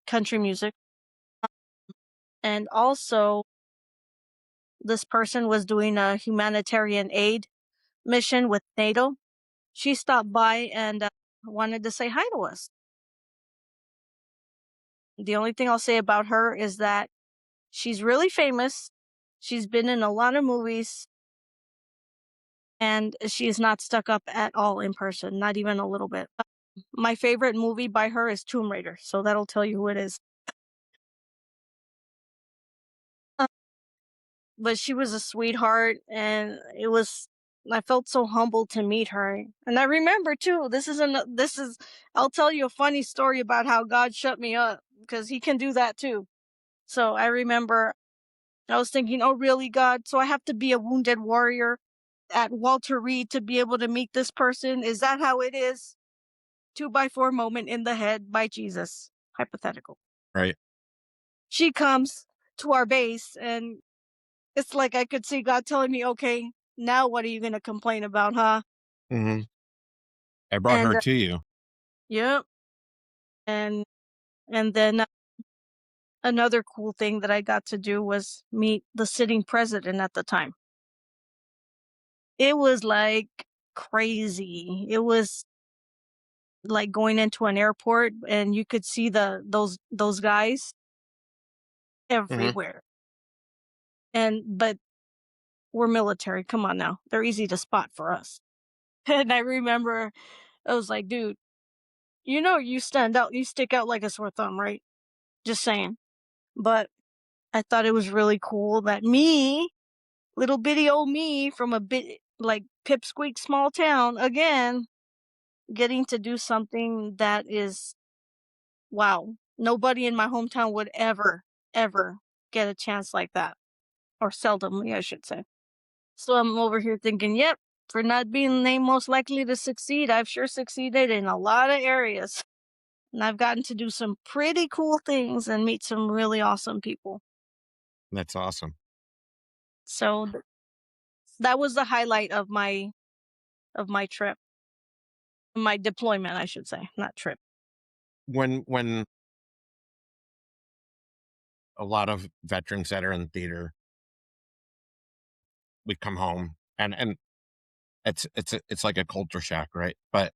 country music. And also, this person was doing a humanitarian aid mission with NATO. She stopped by and wanted to say hi to us. The only thing I'll say about her is that she's really famous. She's been in a lot of movies, and she is not stuck up at all in person, not even a little bit. My favorite movie by her is Tomb Raider, so that'll tell you who it is. But she was a sweetheart, and I felt so humbled to meet her. And I remember too, I'll tell you a funny story about how God shut me up, because he can do that too. So I remember I was thinking, oh really, God? So I have to be a wounded warrior at Walter Reed to be able to meet this person? Is that how it is? 2x4 moment in the head by Jesus. Hypothetical. Right. She comes to our base, and it's like I could see God telling me, okay, now what are you going to complain about, huh? Mm-hmm. I brought And her to you. yep. And then another cool thing that I got to do was meet the sitting president at the time. It was like crazy. It was like going into an airport and you could see those guys everywhere. But we're military. Come on now. They're easy to spot for us. And I remember I was like, dude, you stand out, you stick out like a sore thumb, right? Just saying. But I thought it was really cool that me, little bitty old me from a bit like pipsqueak small town, again, getting to do something that is, wow, nobody in my hometown would ever get a chance like that. Or seldomly, I should say. So I'm over here thinking, yep, for not being the name most likely to succeed, I've sure succeeded in a lot of areas. And I've gotten to do some pretty cool things and meet some really awesome people. That's awesome. So that was the highlight of my trip. My deployment, I should say, not trip. When a lot of veterans that are in theater, we come home and it's like a culture shock, right? But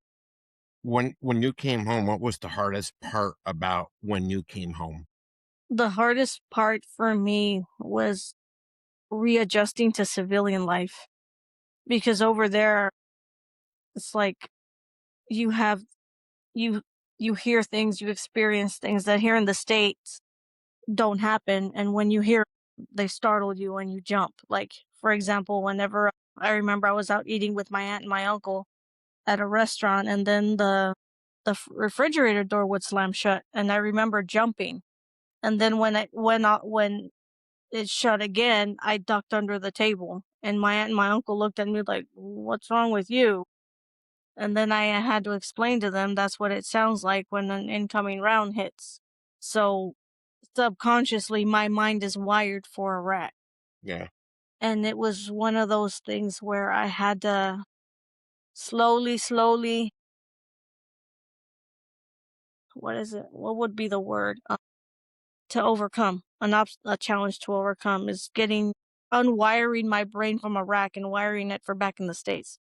when you came home, what was the hardest part about when you came home? The hardest part for me was readjusting to civilian life because over there it's like you have you you hear things, you experience things that here in the States don't happen, and when you hear they startle you and you jump. Like, for example, whenever I remember I was out eating with my aunt and my uncle at a restaurant, and then refrigerator door would slam shut, and I remember jumping. And then when it shut again, I ducked under the table, and my aunt and my uncle looked at me like, "What's wrong with you?" And then I had to explain to them that's what it sounds like when an incoming round hits. So subconsciously, my mind is wired for a rat. Yeah. And it was one of those things where I had to slowly, what is it? What would be the word? To overcome. A challenge to overcome is unwiring my brain from a rack and wiring it for back in the States.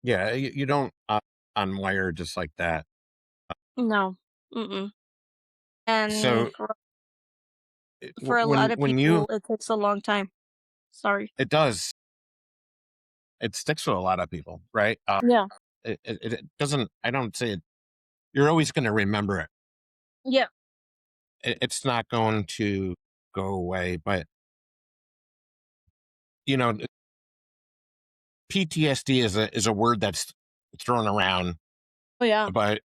Yeah, you don't unwire just like that. No. Mm-mm. And So for a lot of when you people, it takes a long time. Sorry. it does, it sticks with a lot of people, right? Yeah. It doesn't. I don't say it. You're always going to remember it. Yeah. It's not going to go away. But you know, PTSD is a word that's thrown around, Oh, yeah. but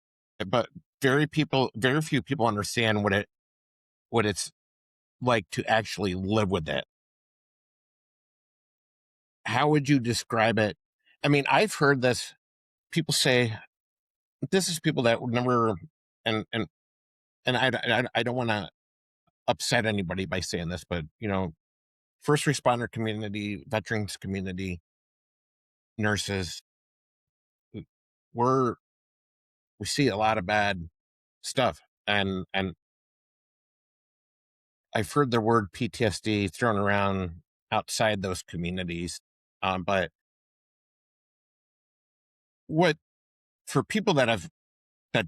very few people understand what it's like to actually live with it. How would you describe it? I mean, I've heard this. People say this is people that would never, and and and I don't want to upset anybody by saying this, but first responder community, veterans community, nurses, we're we see a lot of bad stuff, and I've heard the word PTSD thrown around outside those communities, but what for people that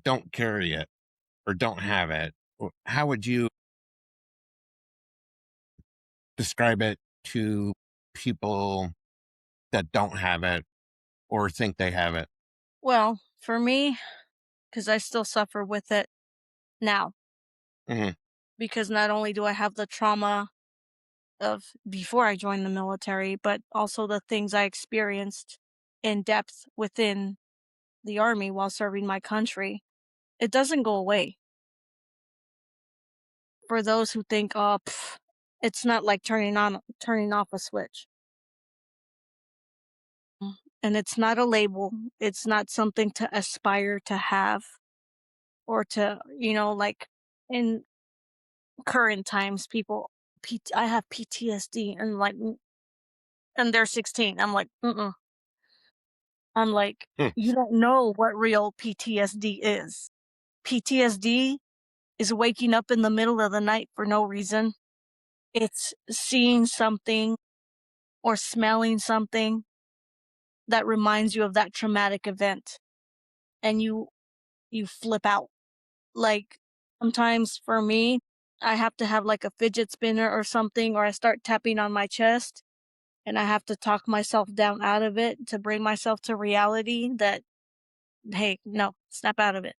don't carry it or don't have it, how would you describe it to people that don't have it or think they have it? Well, for me, because I still suffer with it now, Hmm. because not only do I have the trauma of before I joined the military, but also the things I experienced in depth within the army while serving my country. It doesn't go away. For those who think, oh, it's not like turning off a switch. And it's not a label. It's not something to aspire to have or to, like in current times, people, I have PTSD and like, and they're 16. I'm like, mm-mm. I'm like, Hmm. you don't know what real PTSD is. PTSD is waking up in the middle of the night for no reason. It's seeing something or smelling something that reminds you of that traumatic event and you flip out. Like sometimes for me, I have to have like a fidget spinner or something, or I start tapping on my chest and I have to talk myself down out of it to bring myself to reality that, hey, no, snap out of it.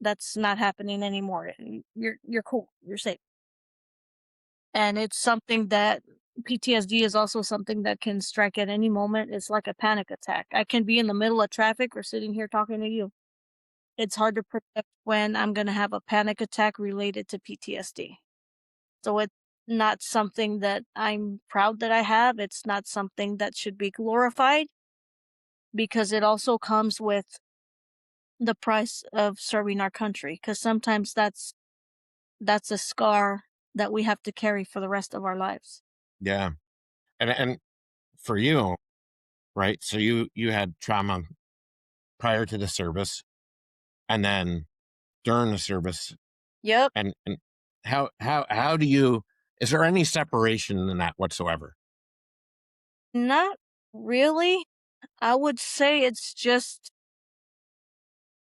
That's not happening anymore. You're cool. You're safe. And it's something that PTSD is also something that can strike at any moment. It's like a panic attack. I can be in the middle of traffic or sitting here talking to you. It's hard to predict when I'm going to have a panic attack related to PTSD. So it's not something that I'm proud that I have. It's not something that should be glorified because it also comes with the price of serving our country, because sometimes that's a scar that we have to carry for the rest of our lives. Yeah. And for you, right? So you had trauma prior to the service and then during the service. Yep. And how do you, is there any separation in that whatsoever? Not really. I would say it's just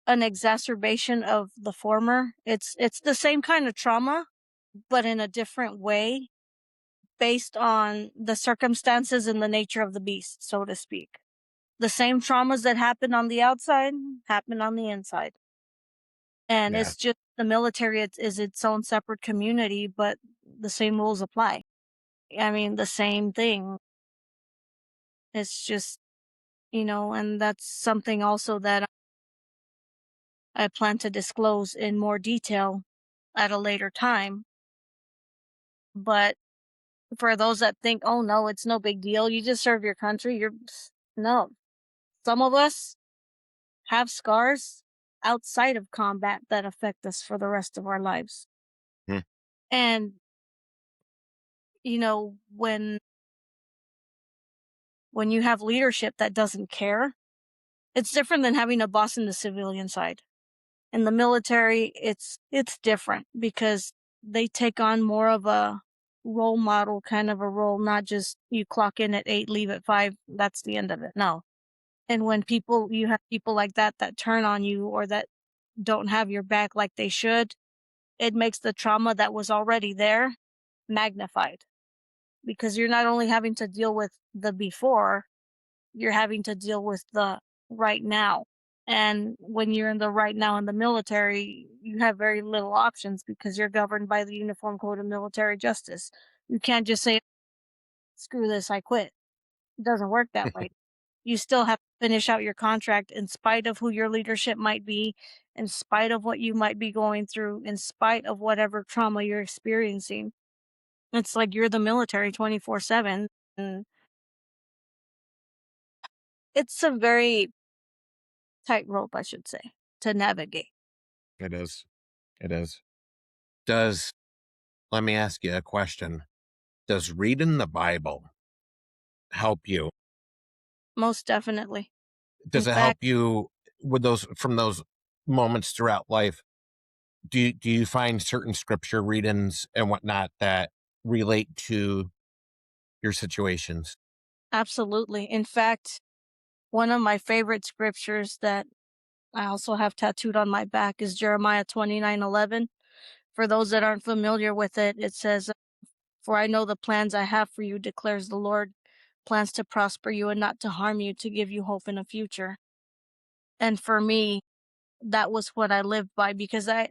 an exacerbation of the former. It's the same kind of trauma, but in a different way, based on the circumstances and the nature of the beast, so to speak. The same traumas that happen on the outside happen on the inside. And Yeah. it's just the military is its own separate community, but the same rules apply. I mean, the same thing. It's just, and that's something also that I plan to disclose in more detail at a later time. But for those that think, oh no, it's no big deal, you just serve your country, no. Some of us have scars outside of combat that affect us for the rest of our lives. Hmm. And, when you have leadership that doesn't care, it's different than having a boss in the civilian side. In the military, it's different because they take on more of a role model kind of a role, not just you clock in at 8, leave at 5, that's the end of it. No. And when you have people like that turn on you or that don't have your back like they should, it makes the trauma that was already there magnified because you're not only having to deal with the before, you're having to deal with the right now. And when you're in the right now in the military, you have very little options because you're governed by the Uniform Code of Military Justice. You can't just say, screw this, I quit. It doesn't work that way. You still have to finish out your contract in spite of who your leadership might be, in spite of what you might be going through, in spite of whatever trauma you're experiencing. It's like you're the military 24/7. And it's a very tightrope, I should say, to navigate. It is. It is. Does, let me ask you a question. Does reading the Bible help you? Most definitely. In Does it help fact, you with those, from those moments throughout life? Do you find certain scripture readings and whatnot that relate to your situations? absolutely. In fact, one of my favorite scriptures that I also have tattooed on my back is Jeremiah 29:11. For those that aren't familiar with it, it says, "For I know the plans I have for you, declares the Lord, plans to prosper you and not to harm you, to give you hope in a future." And for me, that was what I lived by because I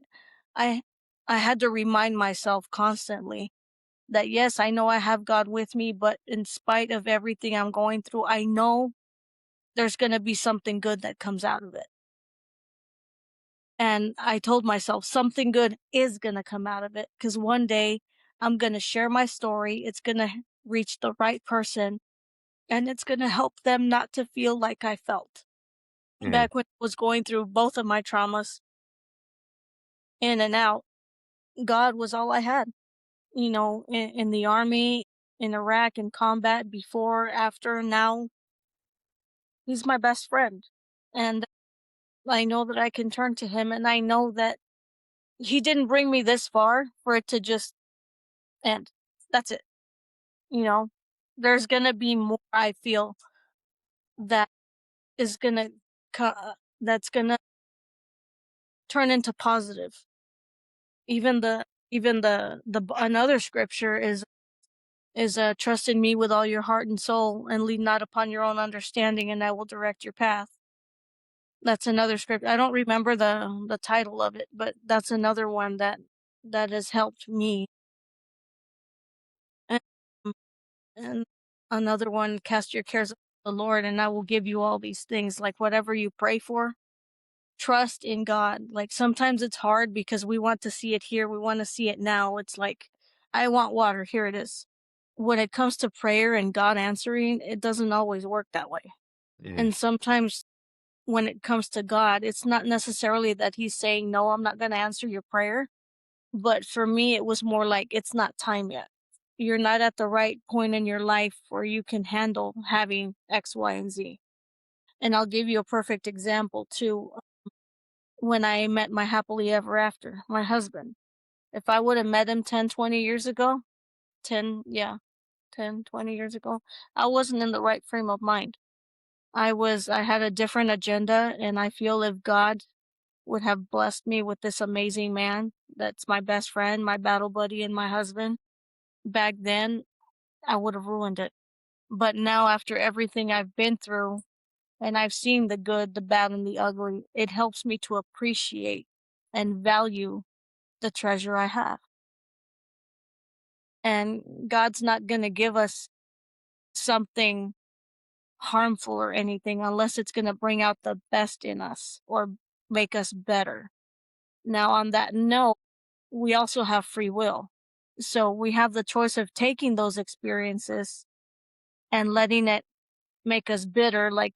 I had to remind myself constantly that yes, I know I have God with me, but in spite of everything I'm going through, I know there's going to be something good that comes out of it. And I told myself something good is going to come out of it because one day I'm going to share my story. It's going to reach the right person and it's going to help them not to feel like I felt Mm, back when I was going through both of my traumas in and out. God was all I had, in the army, in Iraq, in combat, before, after, now. He's my best friend. And I know that I can turn to him and I know that he didn't bring me this far for it to just end. That's it. You know, there's gonna be more, I feel, that is gonna that's gonna turn into positive. Even another scripture is trust in me with all your heart and soul and lean not upon your own understanding and I will direct your path. That's another script. I don't remember the title of it, but that's another one that has helped me. And, and another one, cast your cares on the Lord, and I will give you all these things. Like whatever you pray for, trust in God. Like sometimes it's hard because we want to see it here, we want to see it now. It's like, I want water, here it is. When it comes to prayer and God answering, it doesn't always work that way. mm, And sometimes when it comes to God, it's not necessarily that he's saying, no, I'm not going to answer your prayer. But for me, it was more like, it's not time yet. You're not at the right point in your life where you can handle having X, Y, and Z. And I'll give you a perfect example too. When I met my happily ever after, my husband, if I would have met him 10, 20 years ago, 10, yeah, 10, 20 years ago, I wasn't in the right frame of mind. I had a different agenda, and I feel if God would have blessed me with this amazing man that's my best friend, my battle buddy, and my husband, back then, I would have ruined it. But now, after everything I've been through, and I've seen the good, the bad, and the ugly, it helps me to appreciate and value the treasure I have. And God's not going to give us something harmful or anything unless it's going to bring out the best in us or make us better. Now, on that note, we also have free will. So we have the choice of taking those experiences and letting it make us bitter, like,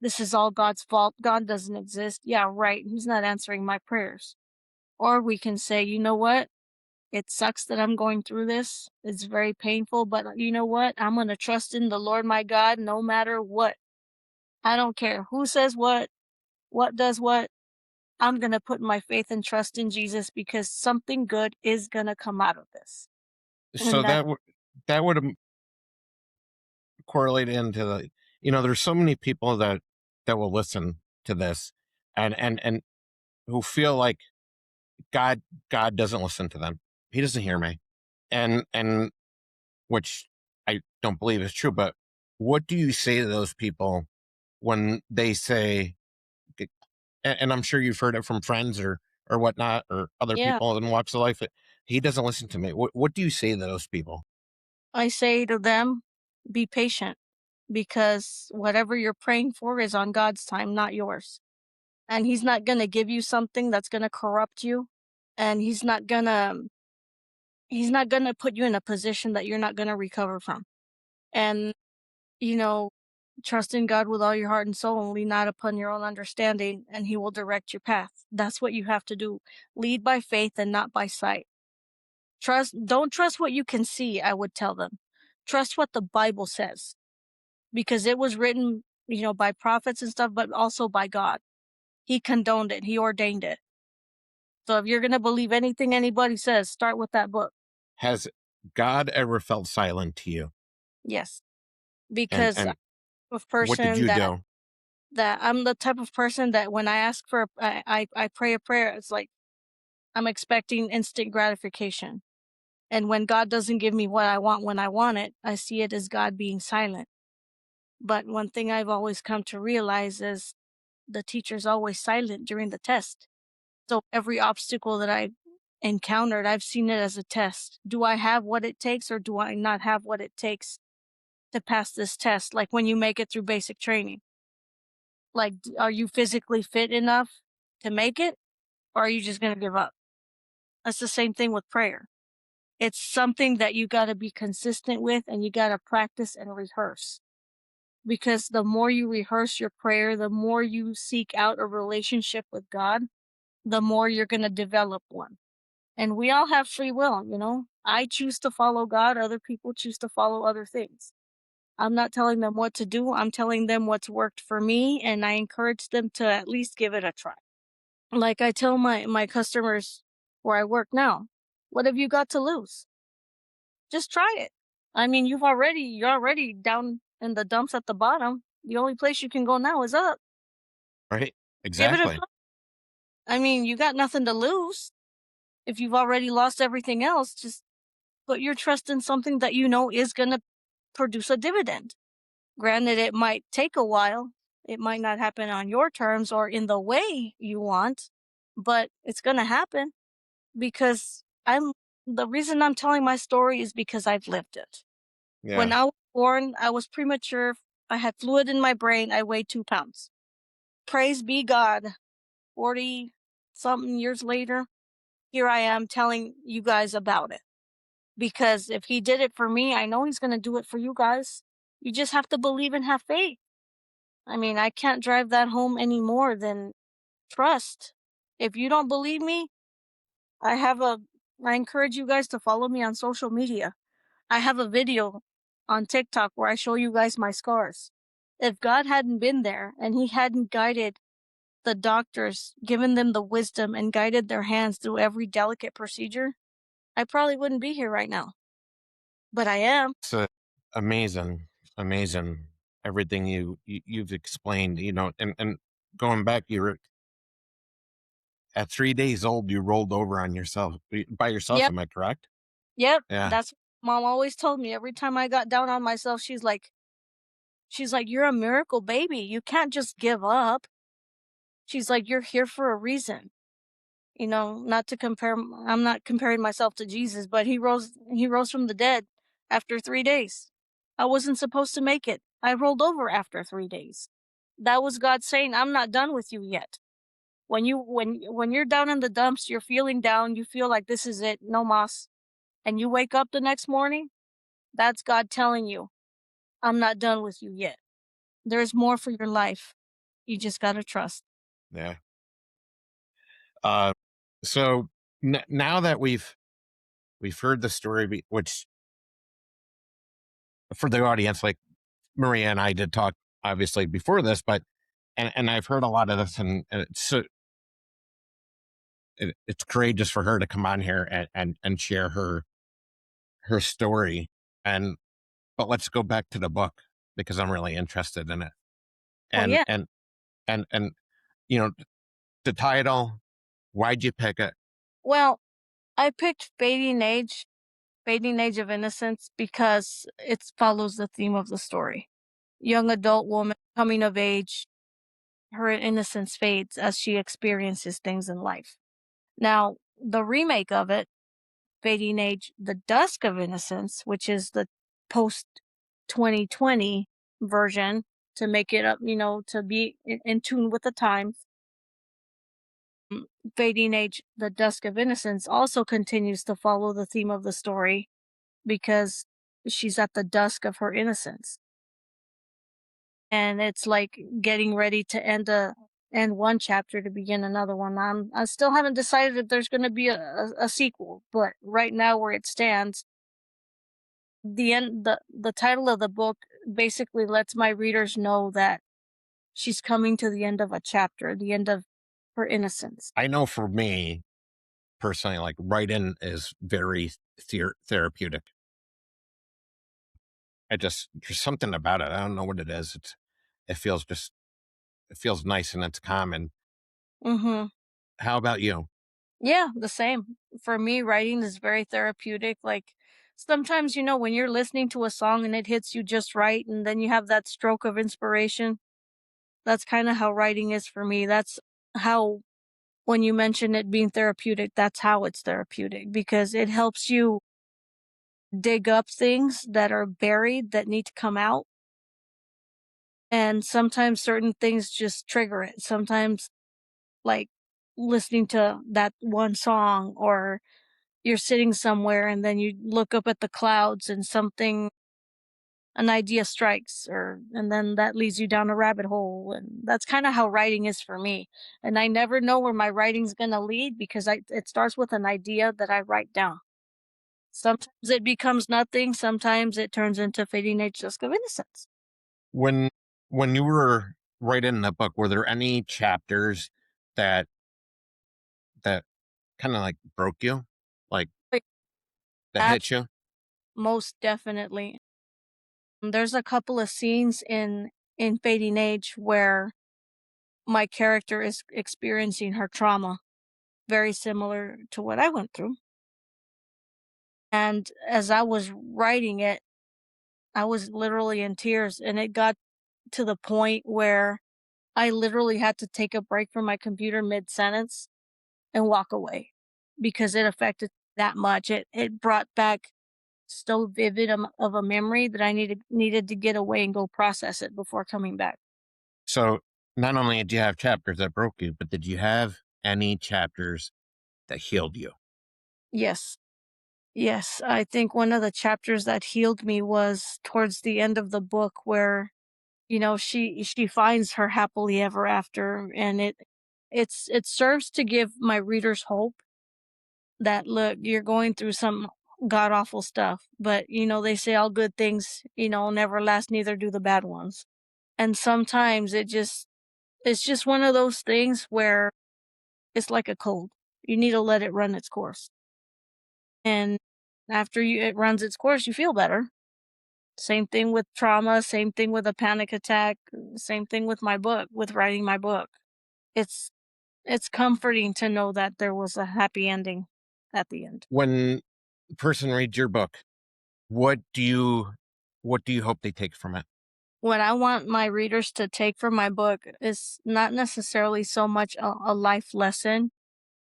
this is all God's fault. God doesn't exist. Yeah, right. He's not answering my prayers. Or we can say, you know what? It sucks that I'm going through this. It's very painful, but you know what? I'm going to trust in the Lord my God no matter what. I don't care who says what does what. I'm going to put my faith and trust in Jesus because something good is going to come out of this. So And that, that would correlate into the, there's so many people that will listen to this and who feel like God doesn't listen to them. He doesn't hear me. And which I don't believe is true, but what do you say to those people when they say, and I'm sure you've heard it from friends or whatnot, or other yeah, people in walks of life, that he doesn't listen to me. What do you say to those people? I say to them, be patient because whatever you're praying for is on God's time, not yours. And he's not going to give you something that's going to corrupt you. And he's not going to put you in a position that you're not going to recover from. And, you know, trust in God with all your heart and soul and lean not upon your own understanding, and he will direct your path. That's what you have to do. Lead by faith and not by sight. Don't trust what you can see, I would tell them. Trust what the Bible says, because it was written, by prophets and stuff, but also by God. He condoned it. He ordained it. So if you're going to believe anything anybody says, start with that book. Has God ever felt silent to you? Yes. And Because I'm a what did person you that do? I'm the type of person that when I ask for I pray a prayer, it's like I'm expecting instant gratification. And when God doesn't give me what I want when I want it, I see it as God being silent. But one thing I've always come to realize is the teacher's always silent during the test. So every obstacle that I've encountered, I've seen it as a test. Do I have what it takes or do I not have what it takes to pass this test? Like when you make it through basic training. Like, are you physically fit enough to make it or are you just going to give up? That's the same thing with prayer. It's something that you got to be consistent with and you got to practice and rehearse. Because the more you rehearse your prayer, the more you seek out a relationship with God, the more you're going to develop one. And we all have free will, I choose to follow God, other people choose to follow other things. I'm not telling them what to do, I'm telling them what's worked for me, and I encourage them to at least give it a try. Like I tell my customers where I work now, what have you got to lose? Just try it. I mean, you're already down in the dumps at the bottom. The only place you can go now is up. Right? Give it a Exactly. try. I mean, you got nothing to lose. If you've already lost everything else, just put your trust in something that you know is going to produce a dividend. Granted, it might take a while. It might not happen on your terms or in the way you want, but it's going to happen because the reason I'm telling my story is because I've lived it. When Yeah. I was born, I was premature. I had fluid in my brain. I weighed 2 pounds. Praise be God. 40 something years later, here I am telling you guys about it. Because if he did it for me, I know he's going to do it for you guys. You just have to believe and have faith. I mean, I can't drive that home any more than trust. If you don't believe me, I have a I encourage you guys to follow me on social media. I have a video on TikTok where I show you guys my scars. If God hadn't been there and he hadn't guided the doctors, given them the wisdom and guided their hands through every delicate procedure, I probably wouldn't be here right now. But I am. It's amazing, amazing everything you've explained. And going back, you were at 3 days old. You rolled over on yourself by yourself. Yep, Am I correct? yep. Yeah. That's mom always told me every time I got down on myself, she's like, you're a miracle baby. You can't just give up. She's like, you're here for a reason. Not to compare, I'm not comparing myself to Jesus, but he rose from the dead after 3 days. I wasn't supposed to make it. I rolled over after 3 days. That was God saying, I'm not done with you yet. When you're down in the dumps, you're feeling down, you feel like this is it, no mas, and you wake up the next morning, that's God telling you, I'm not done with you yet. There's more for your life. You just gotta trust. Yeah. So now that we've heard the story, which for the audience, like Maria and I did talk obviously before this, but and I've heard a lot of this, and it's courageous for her to come on here and share her story. But let's go back to the book because I'm really interested in it. Oh And yeah. and and you know the title. Why'd you pick it? Well, I picked Fading Age of Innocence, because it follows the theme of the story. Young adult woman coming of age, her innocence fades as she experiences things in life. Now, the remake of it, Fading Age, The Dusk of Innocence, which is the post 2020 version to make it up, to be in tune with the times. Fading Age, The Dusk of Innocence also continues to follow the theme of the story because she's at the dusk of her innocence. And it's like getting ready to end one chapter to begin another one. I still haven't decided if there's going to be a sequel, but right now where it stands, the title of the book basically lets my readers know that she's coming to the end of a chapter, the end of her innocence. I know for me personally, like writing is very therapeutic. There's something about it. I don't know what it is. It feels it feels nice and it's common. Mhm. How about you? Yeah, the same. For me, writing is very therapeutic. Like sometimes, when you're listening to a song and it hits you just right, and then you have that stroke of inspiration, that's kind of how writing is for me. That's how, when you mention it being therapeutic, that's how it's therapeutic, because it helps you dig up things that are buried that need to come out. And sometimes certain things just trigger it. Sometimes, like listening to that one song, or you're sitting somewhere and then you look up at the clouds and an idea strikes, and then that leads you down a rabbit hole. And that's kind of how writing is for me. And I never know where my writing's going to lead, because it starts with an idea that I write down. Sometimes it becomes nothing. Sometimes it turns into Fading Age Dusk of Innocence. When when you were writing the book, were there any chapters that that kind of like broke you, like But that hit abs- you? Most definitely. There's a couple of scenes in Fading Age where my character is experiencing her trauma, very similar to what I went through. And as I was writing it, I was literally in tears, and it got to the point where I literally had to take a break from my computer mid sentence and walk away, because it affected that much. It brought back so vivid of a memory that I needed to get away and go process it before coming back. So not only did you have chapters that broke you, but did you have any chapters that healed you? Yes. Yes, I think one of the chapters that healed me was towards the end of the book, where she finds her happily ever after, and it serves to give my readers hope that, look, you're going through some god awful stuff, but they say all good things, never last, neither do the bad ones. And sometimes it's just one of those things where it's like a cold. You need to let it run its course. And after it runs its course, you feel better. Same thing with trauma, same thing with a panic attack, same thing with my book, with writing my book. It's it's comforting to know that there was a happy ending at the end. When a person reads your book, what do you hope they take from it? What I want my readers to take from my book is not necessarily so much a life lesson,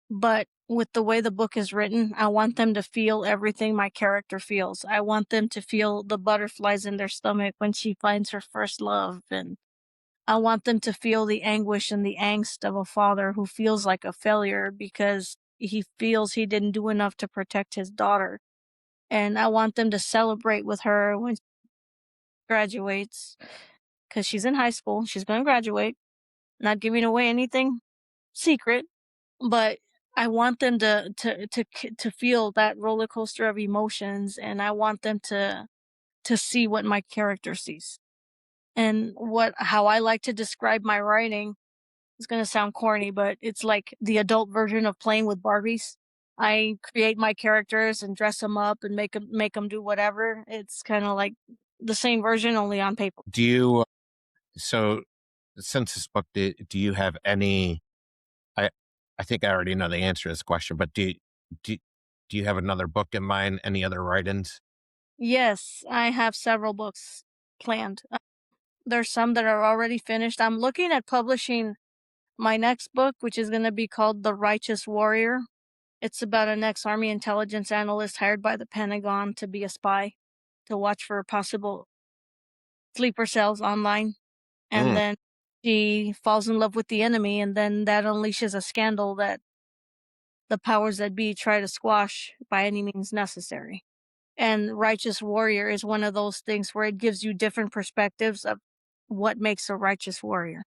but with the way the book is written, I want them to feel everything my character feels. I want them to feel the butterflies in their stomach when she finds her first love. And I want them to feel the anguish and the angst of a father who feels like a failure because he feels he didn't do enough to protect his daughter. And I want them to celebrate with her when she graduates, because she's in high school. She's going to graduate, not giving away anything secret, but I want them to feel that roller coaster of emotions, and I want them to see what my character sees. And how I like to describe my writing, it's going to sound corny, but it's like the adult version of playing with Barbies. I create my characters and dress them up and make them do whatever. It's kind of like the same version, only on paper. Do you so since this book, do you have any? I I think I already know the answer to this question, but do do you have another book in mind? Any other write-ins? Yes, I have several books planned. There's some that are already finished. I'm looking at publishing my next book, which is going to be called The Righteous Warrior. It's about an ex-Army intelligence analyst hired by the Pentagon to be a spy, to watch for possible sleeper cells online. And Mm. then she falls in love with the enemy, and then that unleashes a scandal that the powers that be try to squash by any means necessary. And Righteous Warrior is one of those things where it gives you different perspectives of what makes a righteous warrior.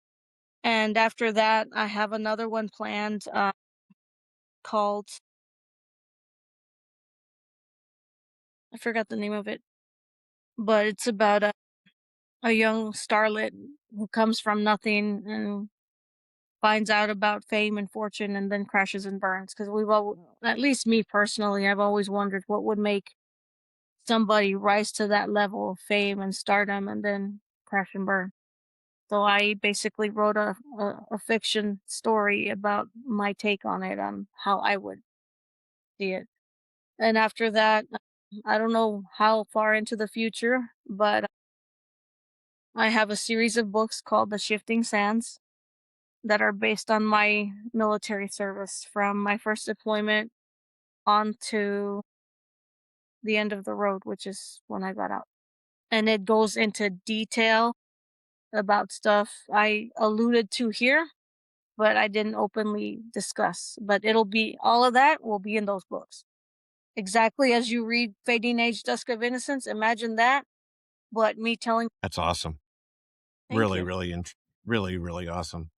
And after that, I have another one planned called, I forgot the name of it, but it's about a young starlet who comes from nothing and finds out about fame and fortune and then crashes and burns. Because at least me personally, I've always wondered what would make somebody rise to that level of fame and stardom and then crash and burn. So I basically wrote a fiction story about my take on it, on how I would see it. And after that, I don't know how far into the future, but I have a series of books called The Shifting Sands that are based on my military service from my first deployment on to the end of the road, which is when I got out. And it goes into detail about stuff I alluded to here, but I didn't openly discuss. But all of that will be in those books. Exactly as you read Fading Age, Dusk of Innocence, imagine that, but me telling. That's awesome. Thank Really, you. really, really, really awesome.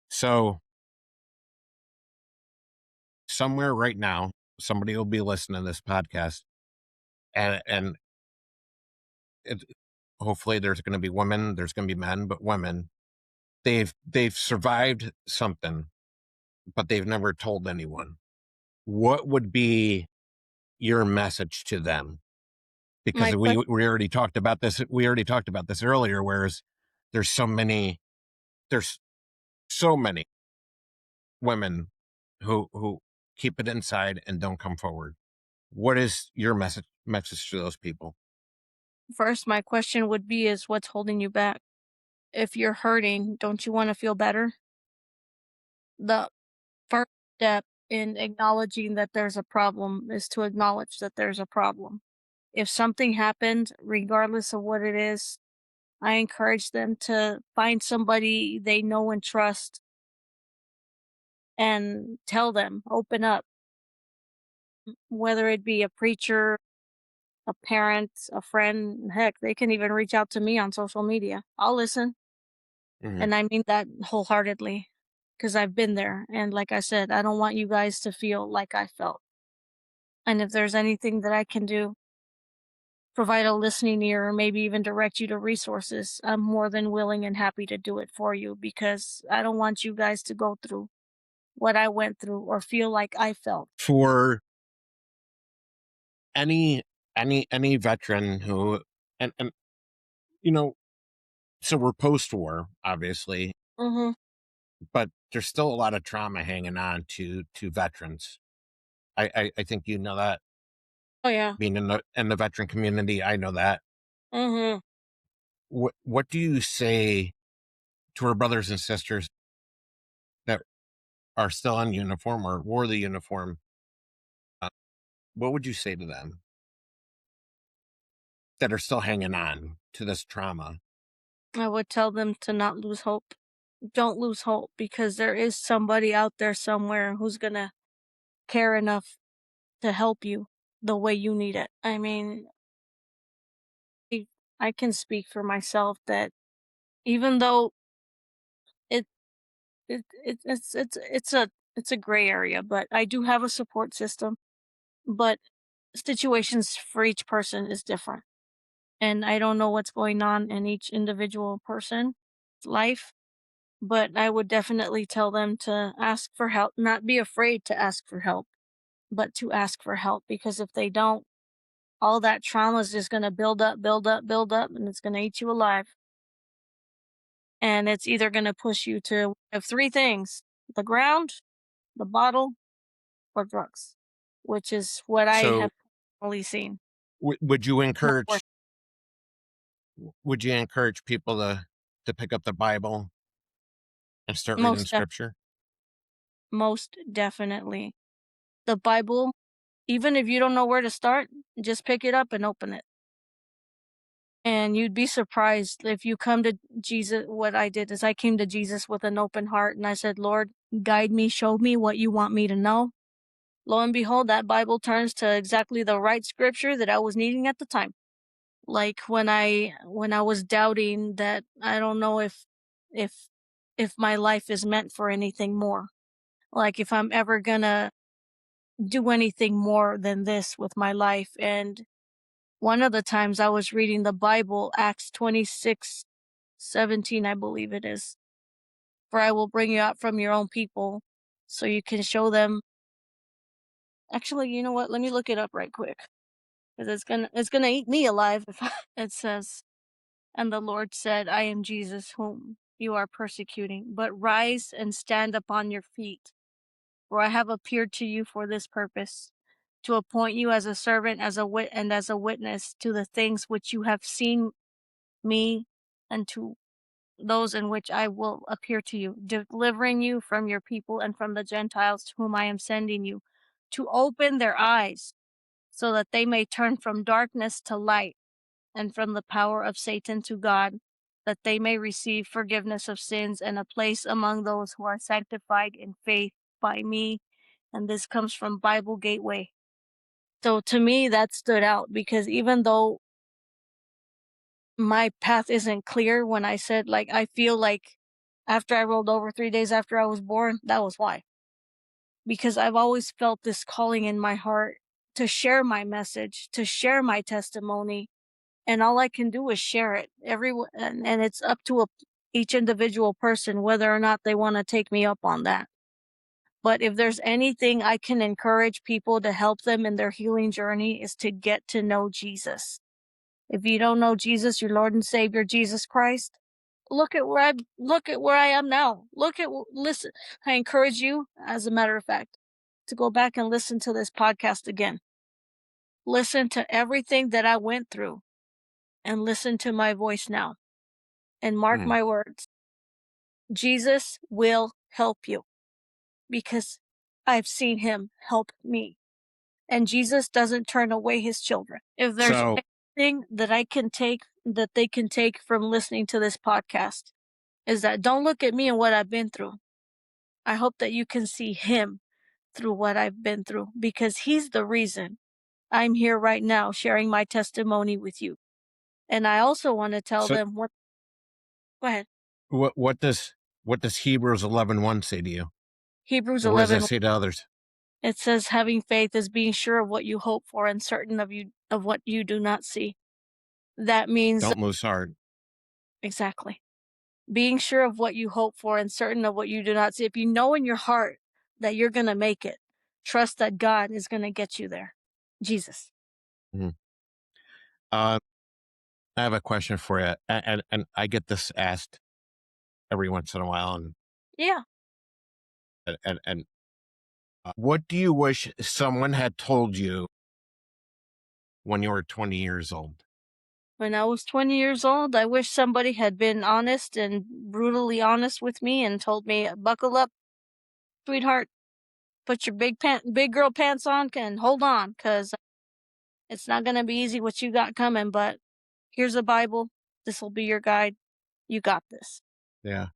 So somewhere right now, somebody will be listening to this podcast, and it, hopefully there's going to be women, there's going to be men, but women. They've survived something, but they've never told anyone. What would be your message to them? Because My we already talked about this. We already talked about this earlier. Whereas there's so many, there's so many women who keep it inside and don't come forward. What is your message to those people? First, my question would be is what's holding you back? If you're hurting, don't you want to feel better? The first step in acknowledging that there's a problem is to acknowledge that there's a problem. If something happened, regardless of what it is, I encourage them to find somebody they know and trust and tell them, open up, whether it be a preacher, a parent, a friend, heck, they can even reach out to me on social media. I'll listen. Mhm. And I mean that wholeheartedly because I've been there. And like I said, I don't want you guys to feel like I felt. And if there's anything that I can do, provide a listening ear, or maybe even direct you to resources, I'm more than willing and happy to do it for you because I don't want you guys to go through what I went through or feel like I felt. For any veteran who, and you know, so we're post-war, obviously, Mm-hmm. but there's still a lot of trauma hanging on to veterans. I think you know that, Oh yeah. being in the veteran community, I know that. Mm-hmm. What do you say to our brothers and sisters that are still in uniform or wore the uniform? Uh, what would you say to them that are still hanging on to this trauma? I would tell them to not lose hope. Don't lose hope because there is somebody out there somewhere who's gonna care enough to help you the way you need it. I mean, I I can speak for myself that even though it it's a gray area, but I do have a support system, but situations for each person is different. And I don't know what's going on in each individual person's life, but I would definitely tell them to ask for help, not be afraid to ask for help, but to ask for help because if they don't, all that trauma is just going to build up, build up, build up, and it's going to eat you alive. And it's either going to push you to have three things: the ground, the bottle, or drugs, which is what I So have only seen. would you Not worth encourage people to pick up the Bible and start reading most scripture? most definitely. The Bible, even if you don't know where to start, just pick it up and open it. And you'd be surprised if you come to Jesus. What I did is I came to Jesus with an open heart and I said, Lord, guide me, show me what you want me to know. Lo and behold, that Bible turns to exactly the right scripture that I was needing at the time. Like when I was doubting that I don't know if if my life is meant for anything more. Like if I'm ever gonna do anything more than this with my life. And one of the times I was reading the Bible, Acts 26:17, I believe it is. For I will bring you out from your own people so you can show them. Actually, you know what? Let me look it up right quick. Because it's gonna eat me alive if it says, and the Lord said, I am Jesus whom you are persecuting, but rise and stand upon your feet, for I have appeared to you for this purpose, to appoint you as a servant, and as a witness to the things which you have seen me, and to those in which I will appear to you, delivering you from your people and from the Gentiles to whom I am sending you, to open their eyes, so that they may turn from darkness to light, and from the power of Satan to God, that they may receive forgiveness of sins and a place among those who are sanctified in faith by me. And this comes from Bible Gateway. So to me, that stood out because even though my path isn't clear, when I said, like, I feel like after I rolled over 3 days after I was born, that was why. Because I've always felt this calling in my heart to share my message, to share my testimony, and all I can do is share it. Everyone, and it's up to each individual person whether or not they want to take me up on that. But if there's anything I can encourage people to help them in their healing journey is to get to know Jesus. If you don't know Jesus, your Lord and Savior Jesus Christ, look at where I am now. Listen. I encourage you, as a matter of fact, to go back and listen to this podcast again. Listen to everything that I went through and listen to my voice now. And mark Hmm. my words, Jesus will help you because I've seen him help me. And Jesus doesn't turn away his children. If there's So anything that that they can take from listening to this podcast, is that don't look at me and what I've been through. I hope that you can see him through what I've been through because he's the reason I'm here right now sharing my testimony with you. And I also want to tell So them what. Go ahead. what does Hebrews 11:1 say to you? Hebrews Or what does that 11. say to others? It says having faith is being sure of what you hope for and certain of what you do not see. That means Don't lose heart. exactly. Being sure of what you hope for and certain of what you do not see. If you know in your heart that you're going to make it, trust that God is going to get you there. Jesus. Mhm. Uh, I have a question for you, and I get this asked every once in a while, Yeah. and what do you wish someone had told you when you were 20 years old? When I was 20 years old, I wish somebody had been honest and brutally honest with me and told me, buckle up, sweetheart, put your big girl pants on and hold on, because it's not going to be easy what you got coming, but here's a Bible. This will be your guide. You got this. Yeah,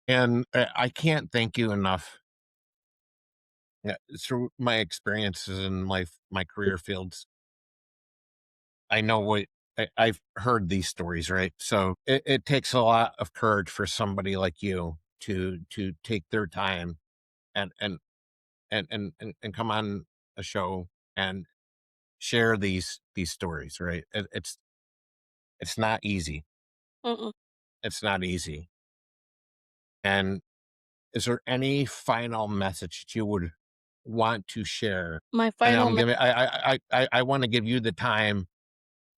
and I can't thank you enough. Yeah, through my experiences in my career fields, I know what I've heard these stories, right? So it takes a lot of courage for somebody like you to take their time and and come on a show and share these stories, right? It's not easy. Mm-mm. It's not easy. And is there any final message that you would want to share? My And final I'm giving I want to give you the time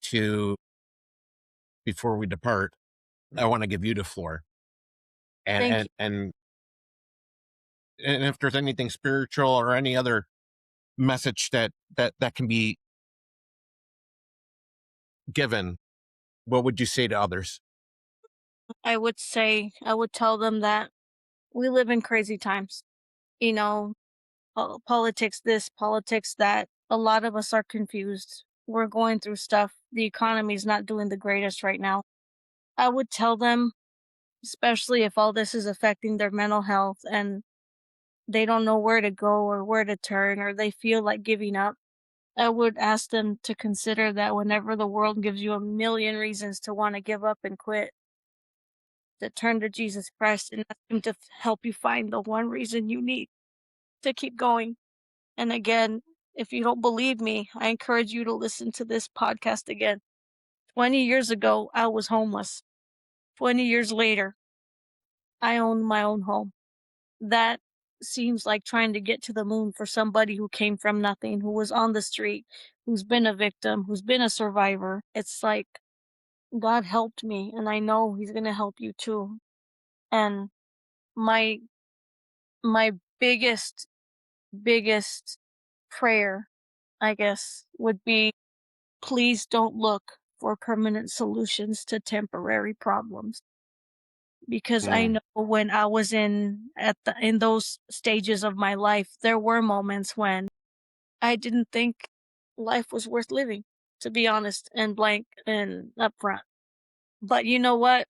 to, before we depart, I want to give you the floor. And thank you. and if there's anything spiritual or any other message that can be given, what would you say to others? I would tell them that we live in crazy times. You know, politics this, politics that. A lot of us are confused. We're going through stuff. The economy's not doing the greatest right now. I would tell them, especially if all this is affecting their mental health and they don't know where to go or where to turn or they feel like giving up, I would ask them to consider that whenever the world gives you a million reasons to want to give up and quit, to turn to Jesus Christ and ask Him to help you find the one reason you need to keep going. And again, if you don't believe me, I encourage you to listen to this podcast again. 20 years ago, I was homeless. 20 years later, I own my own home. That seems like trying to get to the moon for somebody who came from nothing, who was on the street, who's been a victim, who's been a survivor. It's like God helped me, and I know He's going to help you too. And my my biggest prayer, I guess, would be, please don't look for permanent solutions to temporary problems. Because I Mm, know when I was in those stages of my life, there were moments when I didn't think life was worth living, to be honest and blank and upfront. But you know what?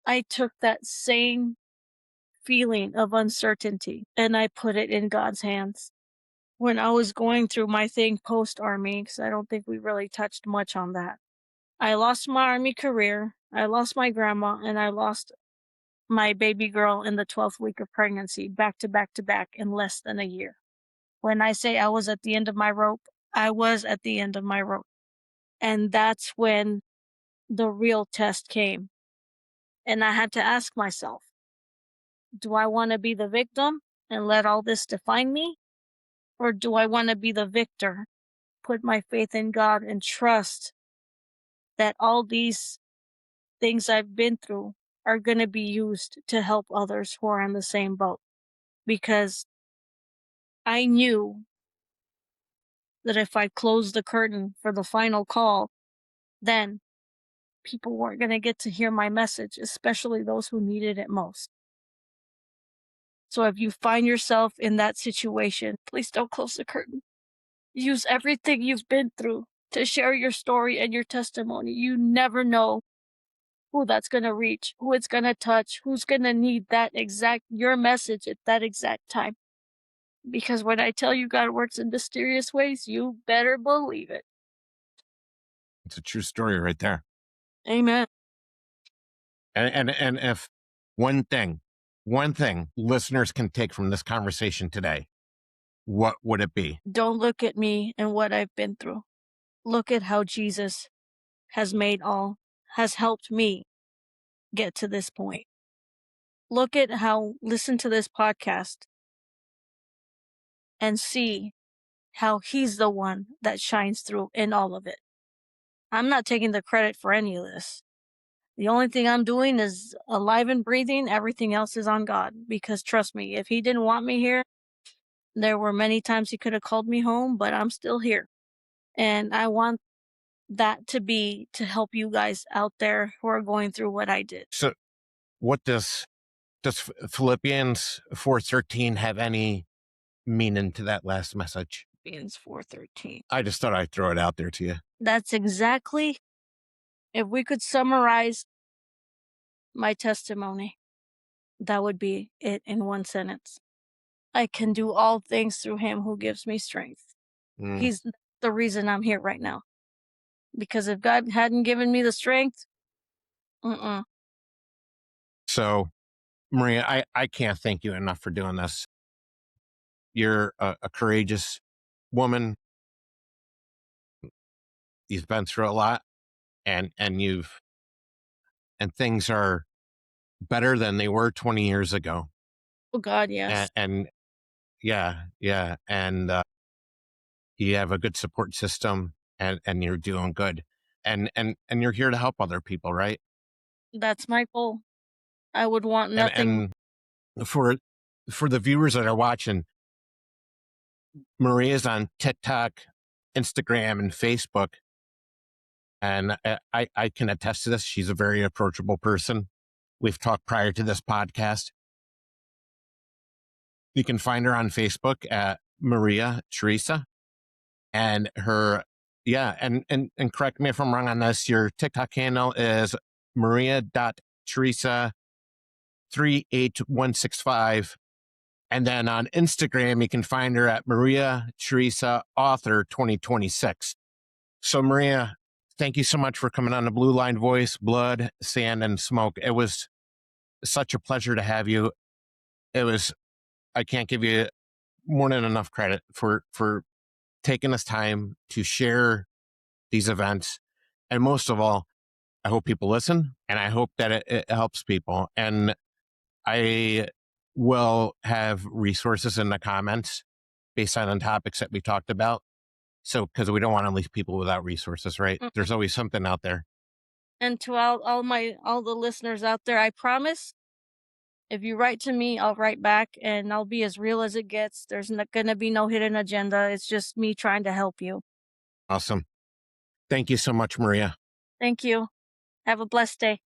I took that same feeling of uncertainty and I put it in God's hands. When I was going through my thing post Army, because I don't think we really touched much on that, I lost my Army career, I lost my grandma, and I lost my baby girl in the 12th week of pregnancy, back to back to back in less than a year. When I say I was at the end of my rope, I was at the end of my rope. And that's when the real test came. And I had to ask myself, do I want to be the victim and let all this define me? Or do I want to be the victor, put my faith in God and trust that all these things I've been through are going to be used to help others who are in the same boat? Because I knew that if I closed the curtain for the final call, then people weren't going to get to hear my message, especially those who needed it most. So if you find yourself in that situation, please don't close the curtain. Use everything you've been through to share your story and your testimony. You never know who that's going to reach, who it's going to touch, who's going to need your message at that exact time. Because when I tell you God works in mysterious ways, you better believe it. It's a true story right there. Amen. And if one thing listeners can take from this conversation today, what would it be? Don't look at me and what I've been through. Look at how Jesus has helped me get to this point. Listen to this podcast and see how he's the one that shines through in all of it. I'm not taking the credit for any of this. The only thing I'm doing is alive and breathing. Everything else is on God. Because trust me, if he didn't want me here, there were many times he could have called me home, but I'm still here. And I want that to be to help you guys out there who are going through what I did. So what does Philippians 4:13 have any meaning to that last message? Philippians 4:13. I just thought I'd throw it out there to you. That's exactly, if we could summarize my testimony, that would be it in one sentence. I can do all things through him who gives me strength. He's the reason I'm here right now. Because if God hadn't given me the strength, So, Maria, I can't thank you enough for doing this. You're a courageous woman. You've been through a lot, and things are better than they were 20 years ago. oh God, yes. And yeah, and you have a good support system, and you're doing good, and you're here to help other people, right? That's my goal. I would want nothing. And for the viewers that are watching, Maria's on TikTok, Instagram, and Facebook, and I can attest to this. She's a very approachable person. We've talked prior to this podcast. You can find her on Facebook at Maria Teresa, and her, and correct me if I'm wrong on this, your TikTok handle is Maria.Teresa38165. And then on Instagram, you can find her at Maria Teresa Author 2026. So Maria, thank you so much for coming on the Blue Line Voice, Blood, Sand, and Smoke. It was such a pleasure to have you. I can't give you more than enough credit for taking this time to share these events. And most of all, I hope people listen, and I hope that it helps people. And I will have resources in the comments based on the topics that we talked about. So, because we don't want to leave people without resources, right? There's always something out there. And to all the listeners out there, I promise, if you write to me, I'll write back, and I'll be as real as it gets. There's not going to be no hidden agenda. It's just me trying to help you. Awesome. Thank you so much, Maria. Thank you. Have a blessed day.